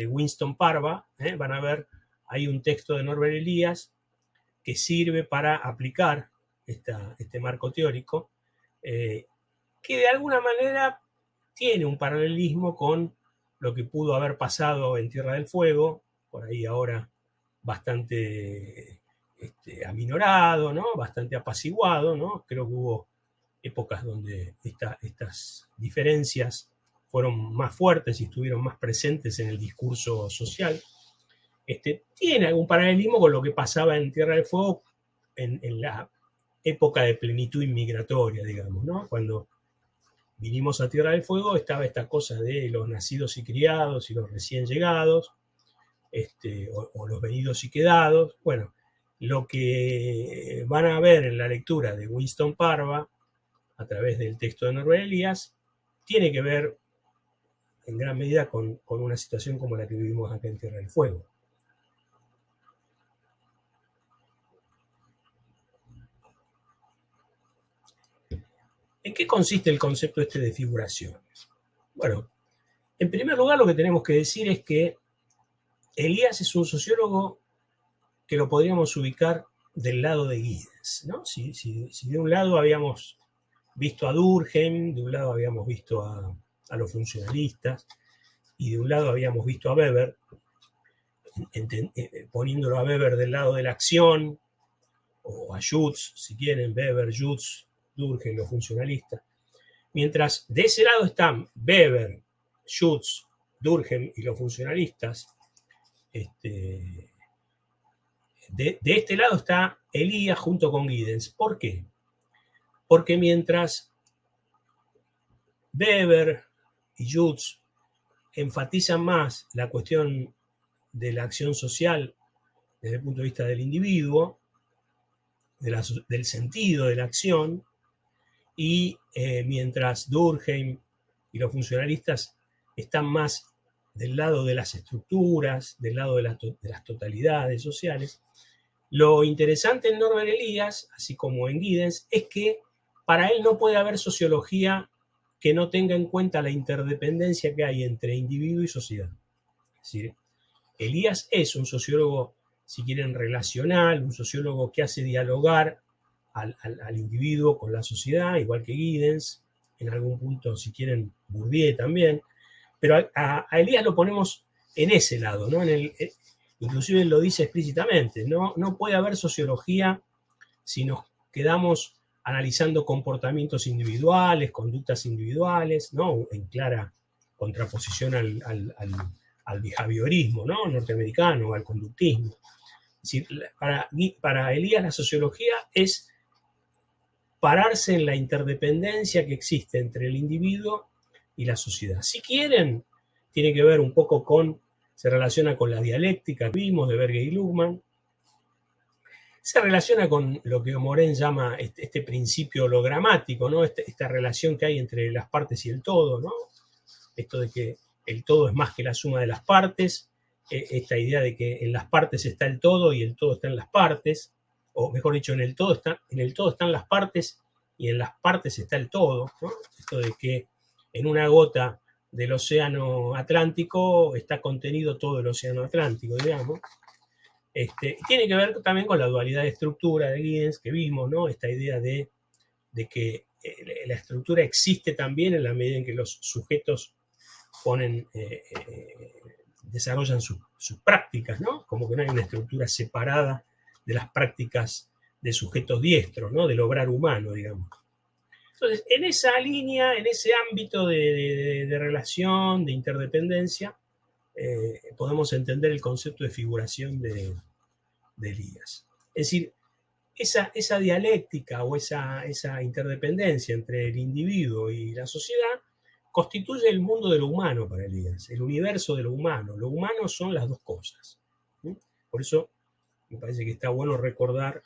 Winston Parva. Van a ver, hay un texto de Norbert Elias que sirve para aplicar este marco teórico, que de alguna manera tiene un paralelismo con lo que pudo haber pasado en Tierra del Fuego, por ahí ahora bastante aminorado, ¿no? Bastante apaciguado, ¿no? Creo que hubo épocas donde estas diferencias fueron más fuertes y estuvieron más presentes en el discurso social. Tiene algún paralelismo con lo que pasaba en Tierra del Fuego en la época de plenitud inmigratoria, digamos, ¿no? Cuando vinimos a Tierra del Fuego estaba esta cosa de los nacidos y criados y los recién llegados, o los venidos y quedados. Bueno, lo que van a ver en la lectura de Winston Parva, a través del texto de Norbert Elias, tiene que ver en gran medida con una situación como la que vivimos acá en Tierra del Fuego. ¿En qué consiste el concepto de figuración? Bueno, en primer lugar lo que tenemos que decir es que Elias es un sociólogo que lo podríamos ubicar del lado de Giddens, ¿no? Si de un lado habíamos visto a Durkheim, de un lado habíamos visto a los funcionalistas, y de un lado habíamos visto a Weber, poniéndolo a Weber del lado de la acción, o a Schutz, si quieren, Weber, Schutz, Durkheim, los funcionalistas. Mientras de ese lado están Weber, Schutz, Durkheim y los funcionalistas, de este lado está Elias junto con Giddens. ¿Por qué? Porque mientras Weber y Schutz enfatizan más la cuestión de la acción social desde el punto de vista del individuo, del sentido de la acción, y mientras Durkheim y los funcionalistas están más del lado de las estructuras, del lado de las totalidades sociales, lo interesante en Norbert Elias, así como en Giddens, es que para él no puede haber sociología que no tenga en cuenta la interdependencia que hay entre individuo y sociedad. Es decir, Elias es un sociólogo, si quieren, relacional, un sociólogo que hace dialogar al individuo con la sociedad, igual que Giddens, en algún punto, si quieren, Bourdieu también, pero a Elias lo ponemos en ese lado, ¿no? Inclusive él lo dice explícitamente, no puede haber sociología si nos quedamos analizando comportamientos individuales, conductas individuales, ¿no? En clara contraposición al behaviorismo, ¿no? Norteamericano, al conductismo. Es decir, para Elias la sociología es pararse en la interdependencia que existe entre el individuo y la sociedad. Si quieren, tiene que ver un poco se relaciona con la dialéctica que vimos de Berger y Luhmann, se relaciona con lo que Morin llama este principio hologramático, ¿no? Esta relación que hay entre las partes y el todo, ¿no? Esto de que el todo es más que la suma de las partes, esta idea de que en las partes está el todo y el todo está en las partes, o mejor dicho, en el todo están las partes y en las partes está el todo, ¿no? Esto de que en una gota del océano Atlántico está contenido todo el océano Atlántico, digamos. Tiene que ver también con la dualidad de estructura de Giddens que vimos, ¿no? Esta idea de que la estructura existe también en la medida en que los sujetos ponen desarrollan sus prácticas, ¿no? Como que no hay una estructura separada de las prácticas de sujetos diestros, ¿no? Del obrar humano, digamos. Entonces, en esa línea, en ese ámbito de relación, de interdependencia, podemos entender el concepto de figuración de Elías. Es decir, esa dialéctica o esa interdependencia entre el individuo y la sociedad constituye el mundo de lo humano para Elías, el universo de lo humano. Lo humano son las dos cosas. Por eso me parece que está bueno recordar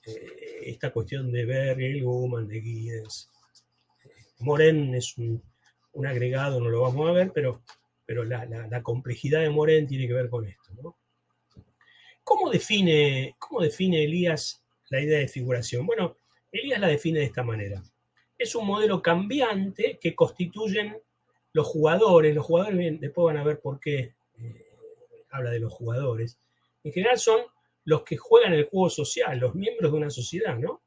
esta cuestión de Beryl, Luhmann, de Giddens. Morin es un agregado, no lo vamos a ver, pero la complejidad de Morin tiene que ver con esto, ¿no? ¿Cómo define Elías la idea de figuración? Bueno, Elías la define de esta manera. Es un modelo cambiante que constituyen los jugadores. Los jugadores, después van a ver por qué habla de los jugadores. En general son los que juegan el juego social, los miembros de una sociedad, ¿no?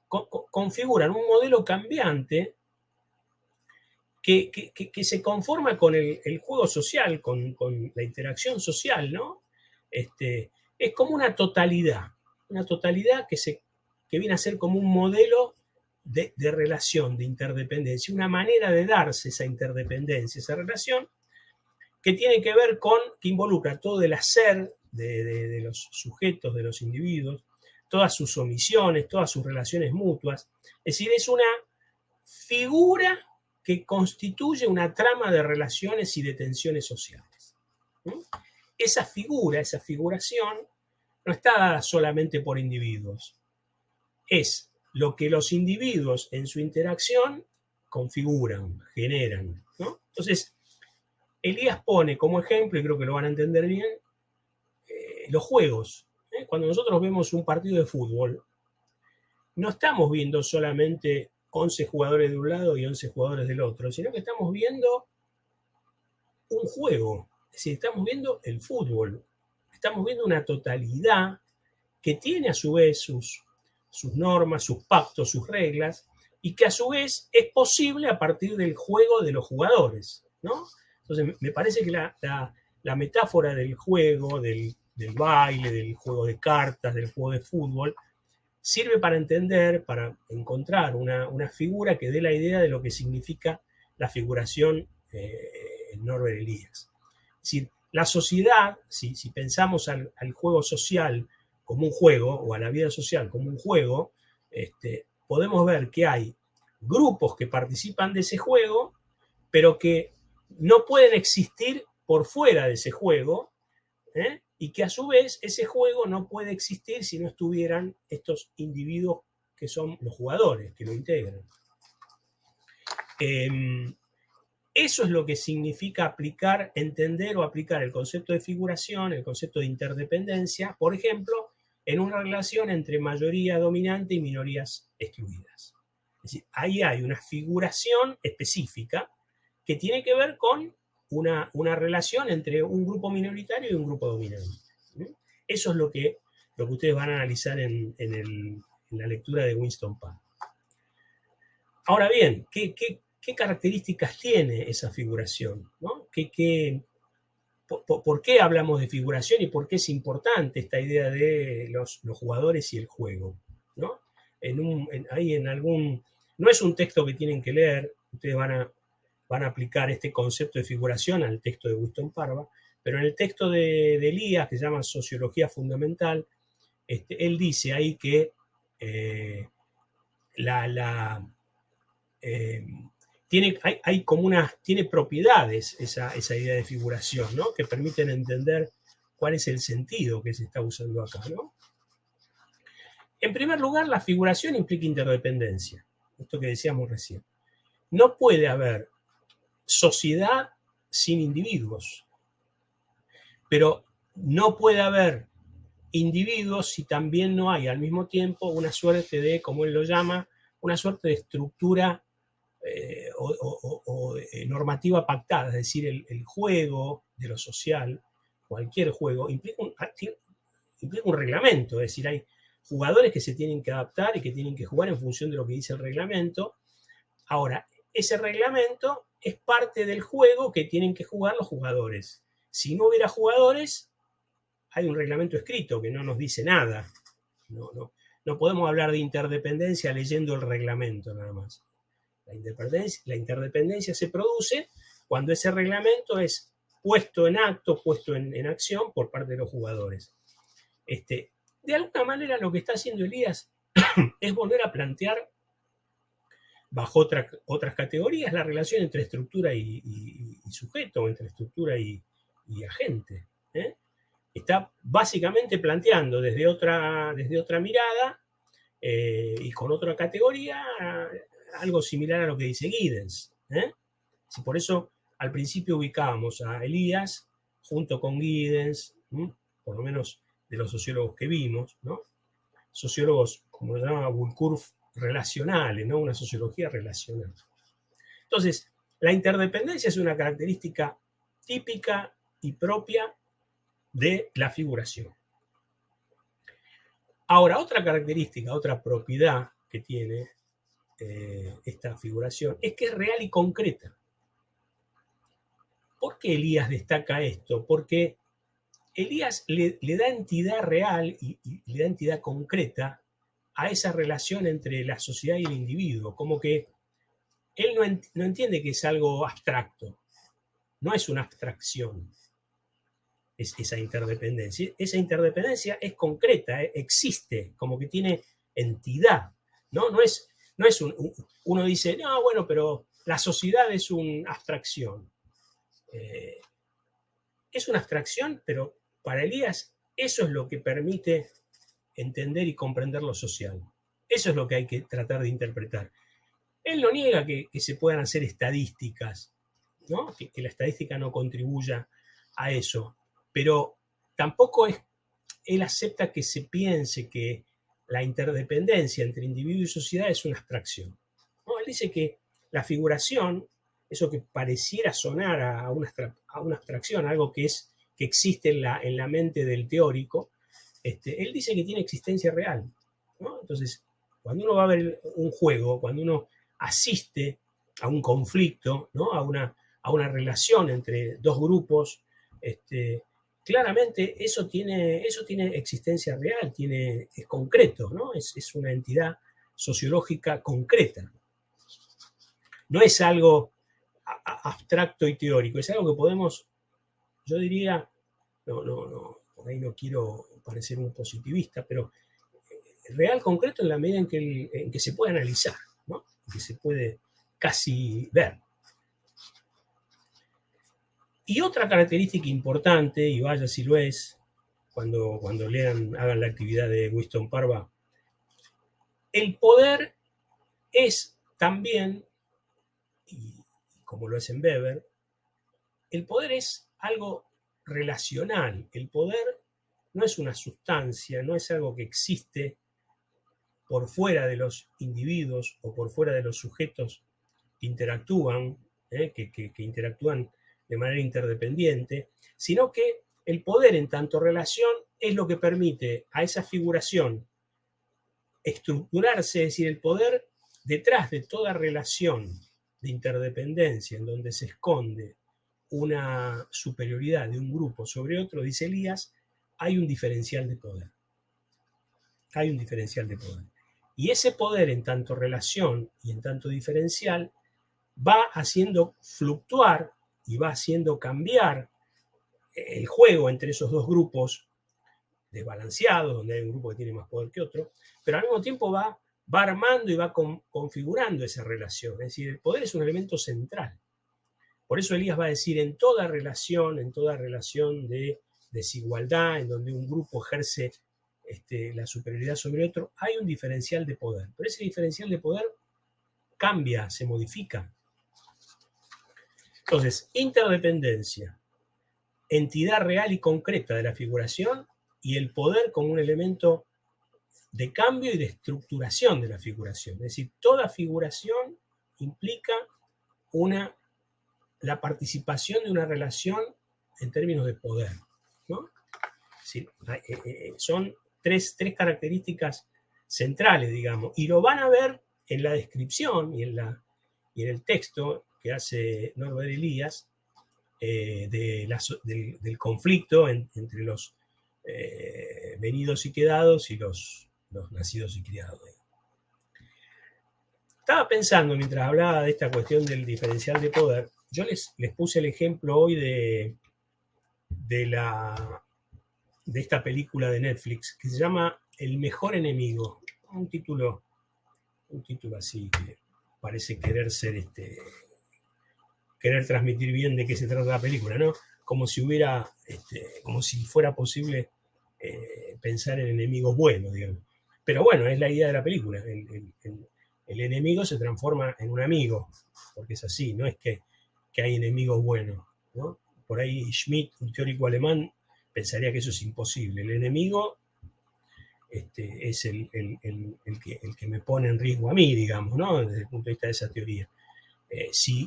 Configuran un modelo cambiante que se conforma con el juego social, con la interacción social, ¿no? Es como una totalidad que viene a ser como un modelo de relación, de interdependencia, una manera de darse esa interdependencia, esa relación, que tiene que ver que involucra todo el hacer de los sujetos, de los individuos, todas sus omisiones, todas sus relaciones mutuas. Es decir, es una figura que constituye una trama de relaciones y de tensiones sociales. Esa figura, esa figuración, no está dada solamente por individuos. Es lo que los individuos en su interacción configuran, generan, ¿no? Entonces, Elías pone como ejemplo, y creo que lo van a entender bien, los juegos. Cuando nosotros vemos un partido de fútbol, no estamos viendo solamente 11 jugadores de un lado y 11 jugadores del otro, sino que estamos viendo un juego. Es decir, estamos viendo el fútbol. Estamos viendo una totalidad que tiene a su vez sus normas, sus pactos, sus reglas, y que a su vez es posible a partir del juego de los jugadores, ¿no? Entonces, me parece que la metáfora del juego, del baile, del juego de cartas, del juego de fútbol, sirve para entender, para encontrar una figura que dé la idea de lo que significa la figuración en Norbert Elias. Es decir, la sociedad, si pensamos al juego social como un juego, o a la vida social como un juego, podemos ver que hay grupos que participan de ese juego, pero que no pueden existir por fuera de ese juego, y que a su vez ese juego no puede existir si no estuvieran estos individuos que son los jugadores, que lo integran. Eso es lo que significa entender o aplicar el concepto de figuración, el concepto de interdependencia, por ejemplo, en una relación entre mayoría dominante y minorías excluidas. Es decir, ahí hay una figuración específica que tiene que ver con una relación entre un grupo minoritario y un grupo dominante. Eso es lo que ustedes van a analizar en la lectura de Winston Pann. Ahora bien, ¿qué características tiene esa figuración? ¿No? ¿Por qué hablamos de figuración y por qué es importante esta idea de los jugadores y el juego? ¿No? No es un texto que tienen que leer, ustedes van a aplicar este concepto de figuración al texto de Winston Parva, pero en el texto de Elías, que se llama Sociología Fundamental, él dice ahí que tiene propiedades esa idea de figuración, ¿no? Que permiten entender cuál es el sentido que se está usando acá, ¿no? En primer lugar, la figuración implica interdependencia, esto que decíamos recién. No puede haber sociedad sin individuos, pero no puede haber individuos si también no hay al mismo tiempo una suerte de, como él lo llama, una suerte de estructura o normativa pactada, es decir, el juego de lo social, cualquier juego, implica un reglamento, es decir, hay jugadores que se tienen que adaptar y que tienen que jugar en función de lo que dice el reglamento. Ahora, ese reglamento es parte del juego que tienen que jugar los jugadores. Si no hubiera jugadores, hay un reglamento escrito que no nos dice nada. No podemos hablar de interdependencia leyendo el reglamento nada más. La interdependencia se produce cuando ese reglamento es puesto en acto, puesto en acción por parte de los jugadores. De alguna manera lo que está haciendo Elías es volver a plantear bajo otras categorías la relación entre estructura y sujeto, entre estructura y agente. Está básicamente planteando desde otra mirada y con otra categoría algo similar a lo que dice Giddens. Si por eso al principio ubicábamos a Elías junto con Giddens, por lo menos de los sociólogos que vimos, ¿no? Sociólogos, como lo llamaba Woolcourf, relacionales, ¿no? Una sociología relacional. Entonces, la interdependencia es una característica típica y propia de la figuración. Ahora, otra característica, otra propiedad que tiene esta figuración es que es real y concreta. ¿Por qué Elías destaca esto? Porque Elías le da entidad real y le da entidad concreta a esa relación entre la sociedad y el individuo, como que él no entiende que es algo abstracto, no es una abstracción, es esa interdependencia. Esa interdependencia es concreta, existe, como que tiene entidad, ¿no? No es uno dice, no, bueno, pero la sociedad es una abstracción. Es una abstracción, pero para Elías eso es lo que permite entender y comprender lo social. Eso es lo que hay que tratar de interpretar. Él no niega que se puedan hacer estadísticas, ¿no? Que la estadística no contribuya a eso, pero tampoco él acepta que se piense que la interdependencia entre individuo y sociedad es una abstracción, ¿no? Él dice que la figuración, eso que pareciera sonar a una abstracción, algo que existe en la mente del teórico, él dice que tiene existencia real, ¿no? Entonces, cuando uno va a ver un juego, cuando uno asiste a un conflicto, ¿no? a una relación entre dos grupos, claramente eso tiene existencia real, es concreto, ¿no? Es una entidad sociológica concreta. No es algo abstracto y teórico, es algo que podemos, yo diría, por ahí no quiero parecer un positivista, pero real, concreto en la medida en que se puede analizar, ¿no? Que se puede casi ver. Y otra característica importante, y vaya si lo es, cuando hagan la actividad de Winston Parva, el poder es también, y como lo es en Weber, el poder es algo relacional. El poder no es una sustancia, no es algo que existe por fuera de los individuos o por fuera de los sujetos que interactúan, que interactúan de manera interdependiente, sino que el poder en tanto relación es lo que permite a esa figuración estructurarse, es decir, el poder detrás de toda relación de interdependencia en donde se esconde una superioridad de un grupo sobre otro, dice Elías, hay un diferencial de poder. Hay un diferencial de poder. Y ese poder en tanto relación y en tanto diferencial va haciendo fluctuar y va haciendo cambiar el juego entre esos dos grupos desbalanceados, donde hay un grupo que tiene más poder que otro, pero al mismo tiempo va armando y va configurando esa relación. Es decir, el poder es un elemento central. Por eso Elías va a decir, en toda relación de desigualdad, en donde un grupo ejerce la superioridad sobre otro, hay un diferencial de poder. Pero ese diferencial de poder cambia, se modifica. Entonces, interdependencia, entidad real y concreta de la figuración y el poder como un elemento de cambio y de estructuración de la figuración. Es decir, toda figuración implica la participación de una relación en términos de poder, ¿no? Sí, son tres características centrales, digamos, y lo van a ver en la descripción y en el texto que hace Norbert Elias, del conflicto entre los venidos y quedados y los nacidos y criados. Estaba pensando mientras hablaba de esta cuestión del diferencial de poder, yo les puse el ejemplo hoy de esta película de Netflix que se llama El mejor enemigo, un título así que parece querer transmitir bien de qué se trata la película, ¿no? Como si fuera posible pensar en enemigos buenos, digamos. Pero bueno, es la idea de la película. El enemigo se transforma en un amigo, porque es así, no es que hay enemigos buenos, ¿no? Por ahí Schmitt, un teórico alemán, pensaría que eso es imposible. El enemigo es el que me pone en riesgo a mí, digamos, ¿no? Desde el punto de vista de esa teoría. Si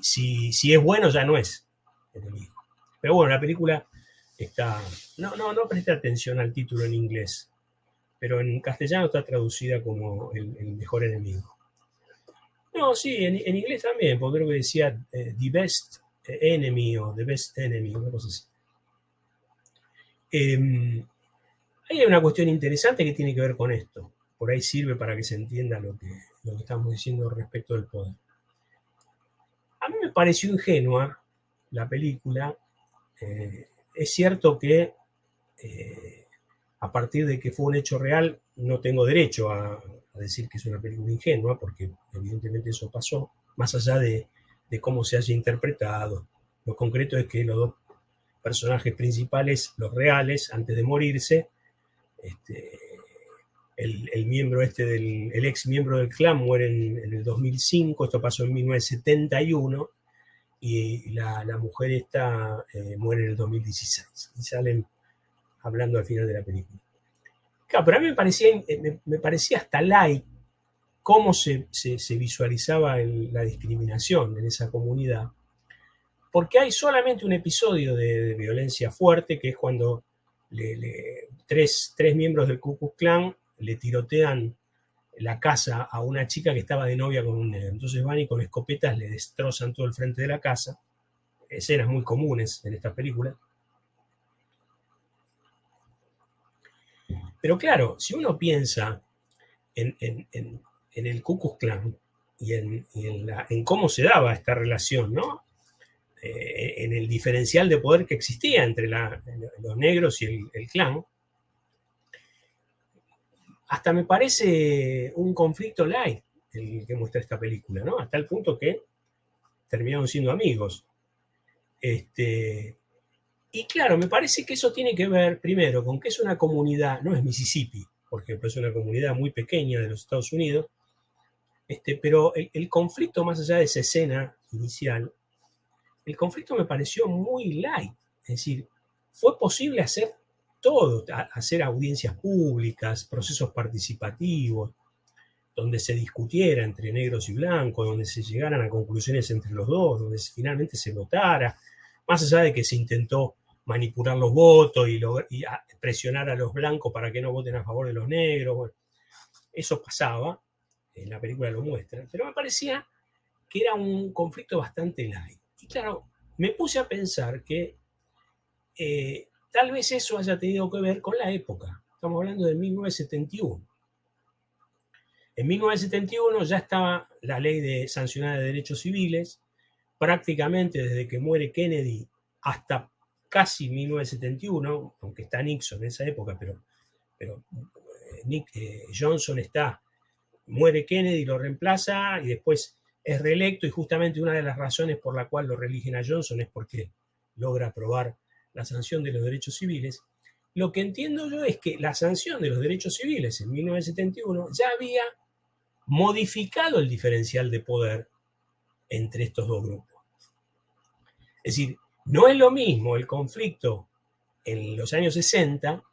es bueno, ya no es enemigo. Pero bueno, la película está... No presté atención al título en inglés, pero en castellano está traducida como el mejor enemigo. No, sí, en inglés también, porque creo que decía The Best Enemy o The Best Enemy, una cosa así. Hay una cuestión interesante que tiene que ver con esto. Por ahí sirve para que se entienda lo que estamos diciendo respecto del poder. A mí me pareció ingenua la película. Es cierto que a partir de que fue un hecho real, no tengo derecho a decir que es una película ingenua, porque evidentemente eso pasó, más allá de cómo se haya interpretado. Lo concreto es que los dos personajes principales, los reales, antes de morirse, el miembro el ex miembro del clan muere en el 2005, esto pasó en 1971, y la mujer esta muere en el 2016, y salen hablando al final de la película. Claro, pero a mí me parecía hasta light cómo se visualizaba la discriminación en esa comunidad, porque hay solamente un episodio de violencia fuerte, que es cuando tres miembros del Ku Klux Klan le tirotean la casa a una chica que estaba de novia con un negro. Entonces van y con escopetas le destrozan todo el frente de la casa. Escenas muy comunes en esta película. Pero claro, si uno piensa en el Ku Klux Klan y en cómo se daba esta relación, ¿no? En el diferencial de poder que existía entre los negros y el clan, hasta me parece un conflicto light el que muestra esta película, ¿no? Hasta el punto que terminaron siendo amigos. Y claro, me parece que eso tiene que ver, primero, con que es una comunidad, no es Mississippi, por ejemplo, es una comunidad muy pequeña de los Estados Unidos, pero el conflicto, más allá de esa escena inicial, el conflicto me pareció muy light. Es decir, fue posible hacer todo, hacer audiencias públicas, procesos participativos, donde se discutiera entre negros y blancos, donde se llegaran a conclusiones entre los dos, donde finalmente se votara, más allá de que se intentó manipular los votos y presionar a los blancos para que no voten a favor de los negros. Bueno, eso pasaba, en la película lo muestra, pero me parecía que era un conflicto bastante light. Y claro, me puse a pensar que tal vez eso haya tenido que ver con la época. Estamos hablando de 1971. En 1971 ya estaba la ley de sancionada de derechos civiles, prácticamente desde que muere Kennedy hasta casi 1971, aunque está Nixon en esa época, pero Johnson muere Kennedy, lo reemplaza y después es reelecto, y justamente una de las razones por la cual lo reeligen a Johnson es porque logra aprobar la sanción de los derechos civiles. Lo que entiendo yo es que la sanción de los derechos civiles en 1971 ya había modificado el diferencial de poder entre estos dos grupos. Es decir, no es lo mismo el conflicto en los años 60,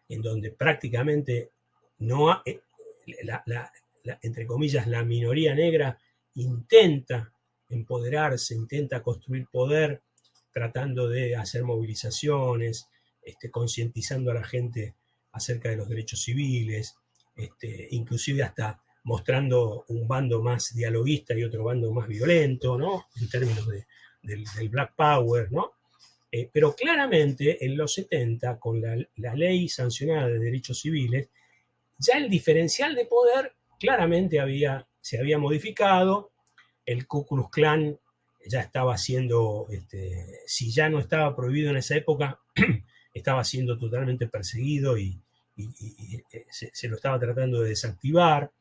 en donde prácticamente no entre comillas, la minoría negra intenta empoderarse, intenta construir poder, tratando de hacer movilizaciones, concientizando a la gente acerca de los derechos civiles, inclusive hasta mostrando un bando más dialoguista y otro bando más violento, ¿no? En términos de del Black Power, ¿no? Pero claramente en los 70, con la ley sancionada de derechos civiles, ya el diferencial de poder claramente se había modificado. El Ku Klux Klan ya estaba siendo, si ya no estaba prohibido en esa época, estaba siendo totalmente perseguido y se lo estaba tratando de desactivar,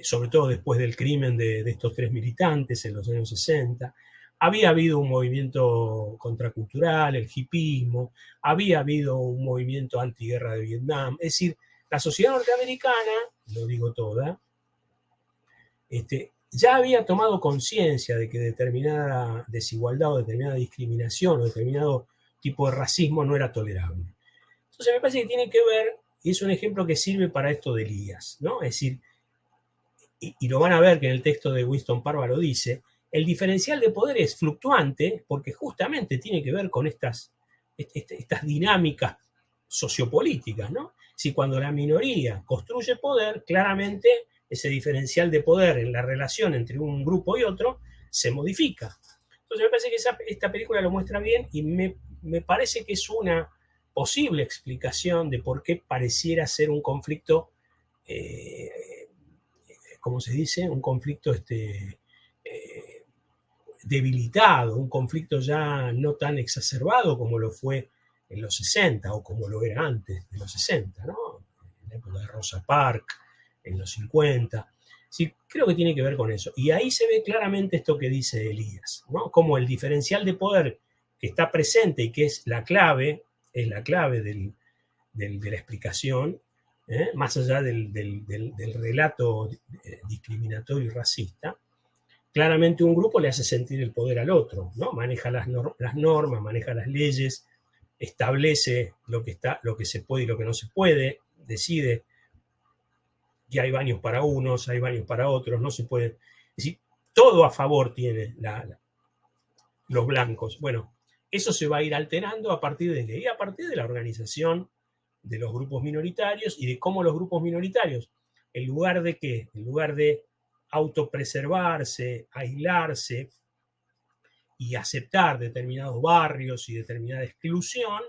sobre todo después del crimen de estos 3 militantes en los años 60. Había habido un movimiento contracultural, el hipismo, había habido un movimiento antiguerra de Vietnam. Es decir, la sociedad norteamericana, lo digo toda, ya había tomado conciencia de que determinada desigualdad o determinada discriminación o determinado tipo de racismo no era tolerable. Entonces me parece que tiene que ver, y es un ejemplo que sirve para esto de Elías, ¿no? Es decir, y lo van a ver que en el texto de Winston Parva lo dice, el diferencial de poder es fluctuante porque justamente tiene que ver con estas dinámicas sociopolíticas, ¿no? Si cuando la minoría construye poder, claramente ese diferencial de poder en la relación entre un grupo y otro se modifica. Entonces me parece que esta película lo muestra bien y me parece que es una posible explicación de por qué pareciera ser un conflicto, ¿cómo se dice? Un conflicto debilitado, un conflicto ya no tan exacerbado como lo fue en los 60 o como lo era antes de los 60, ¿no? En la época de Rosa Parks, en los 50. Sí, creo que tiene que ver con eso. Y ahí se ve claramente esto que dice Elías, ¿no? Como el diferencial de poder que está presente y que es la clave de la explicación, más allá del relato discriminatorio y racista. Claramente un grupo le hace sentir el poder al otro, ¿no? Maneja las normas, maneja las leyes, establece lo que se puede y lo que no se puede, decide que hay baños para unos, hay baños para otros, no se puede. Es decir, todo a favor tiene los blancos. Bueno, eso se va a ir alterando a partir de qué? Y a partir de la organización de los grupos minoritarios y de cómo los grupos minoritarios, en lugar de qué, en lugar de autopreservarse, aislarse y aceptar determinados barrios y determinada exclusión,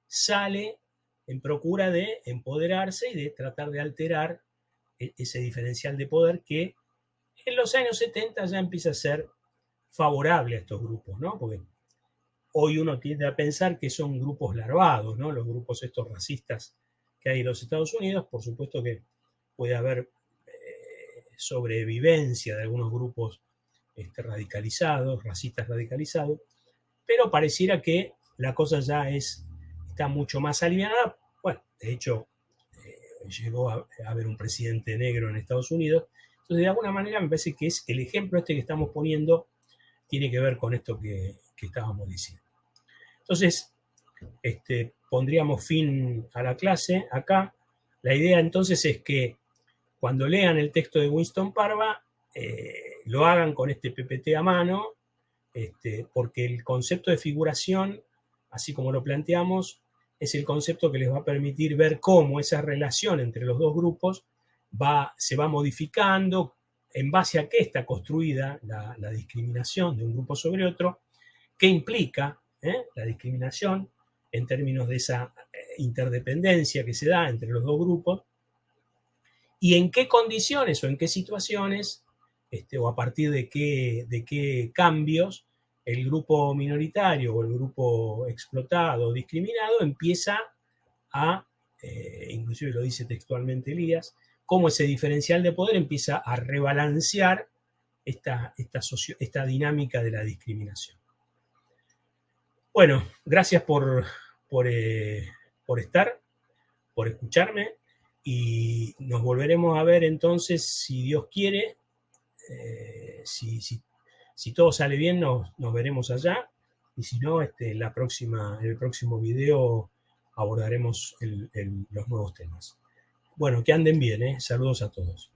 sale en procura de empoderarse y de tratar de alterar ese diferencial de poder que en los años 70 ya empieza a ser favorable a estos grupos, ¿no? Porque hoy uno tiende a pensar que son grupos larvados, ¿no? Los grupos estos racistas que hay en los Estados Unidos, por supuesto que puede haber sobrevivencia de algunos grupos radicalizados, racistas radicalizados, pero pareciera que la cosa ya está mucho más aliviada. Bueno, de hecho, llegó a haber un presidente negro en Estados Unidos. Entonces, de alguna manera, me parece que es el ejemplo que estamos poniendo tiene que ver con esto que estábamos diciendo. Entonces, pondríamos fin a la clase acá. La idea entonces es que cuando lean el texto de Winston Parva, lo hagan con este PPT a mano, porque el concepto de figuración, así como lo planteamos, es el concepto que les va a permitir ver cómo esa relación entre los dos grupos se va modificando, en base a qué está construida la discriminación de un grupo sobre otro, qué implica la discriminación en términos de esa interdependencia que se da entre los dos grupos, y en qué condiciones o en qué situaciones, o a partir de qué cambios, el grupo minoritario o el grupo explotado o discriminado empieza a, inclusive lo dice textualmente Elías, cómo ese diferencial de poder empieza a rebalancear esta dinámica de la discriminación. Bueno, gracias por estar, por escucharme, y nos volveremos a ver entonces, si Dios quiere, si todo sale bien, nos veremos allá, y si no, en el próximo video abordaremos los nuevos temas. Bueno, que anden bien, saludos a todos.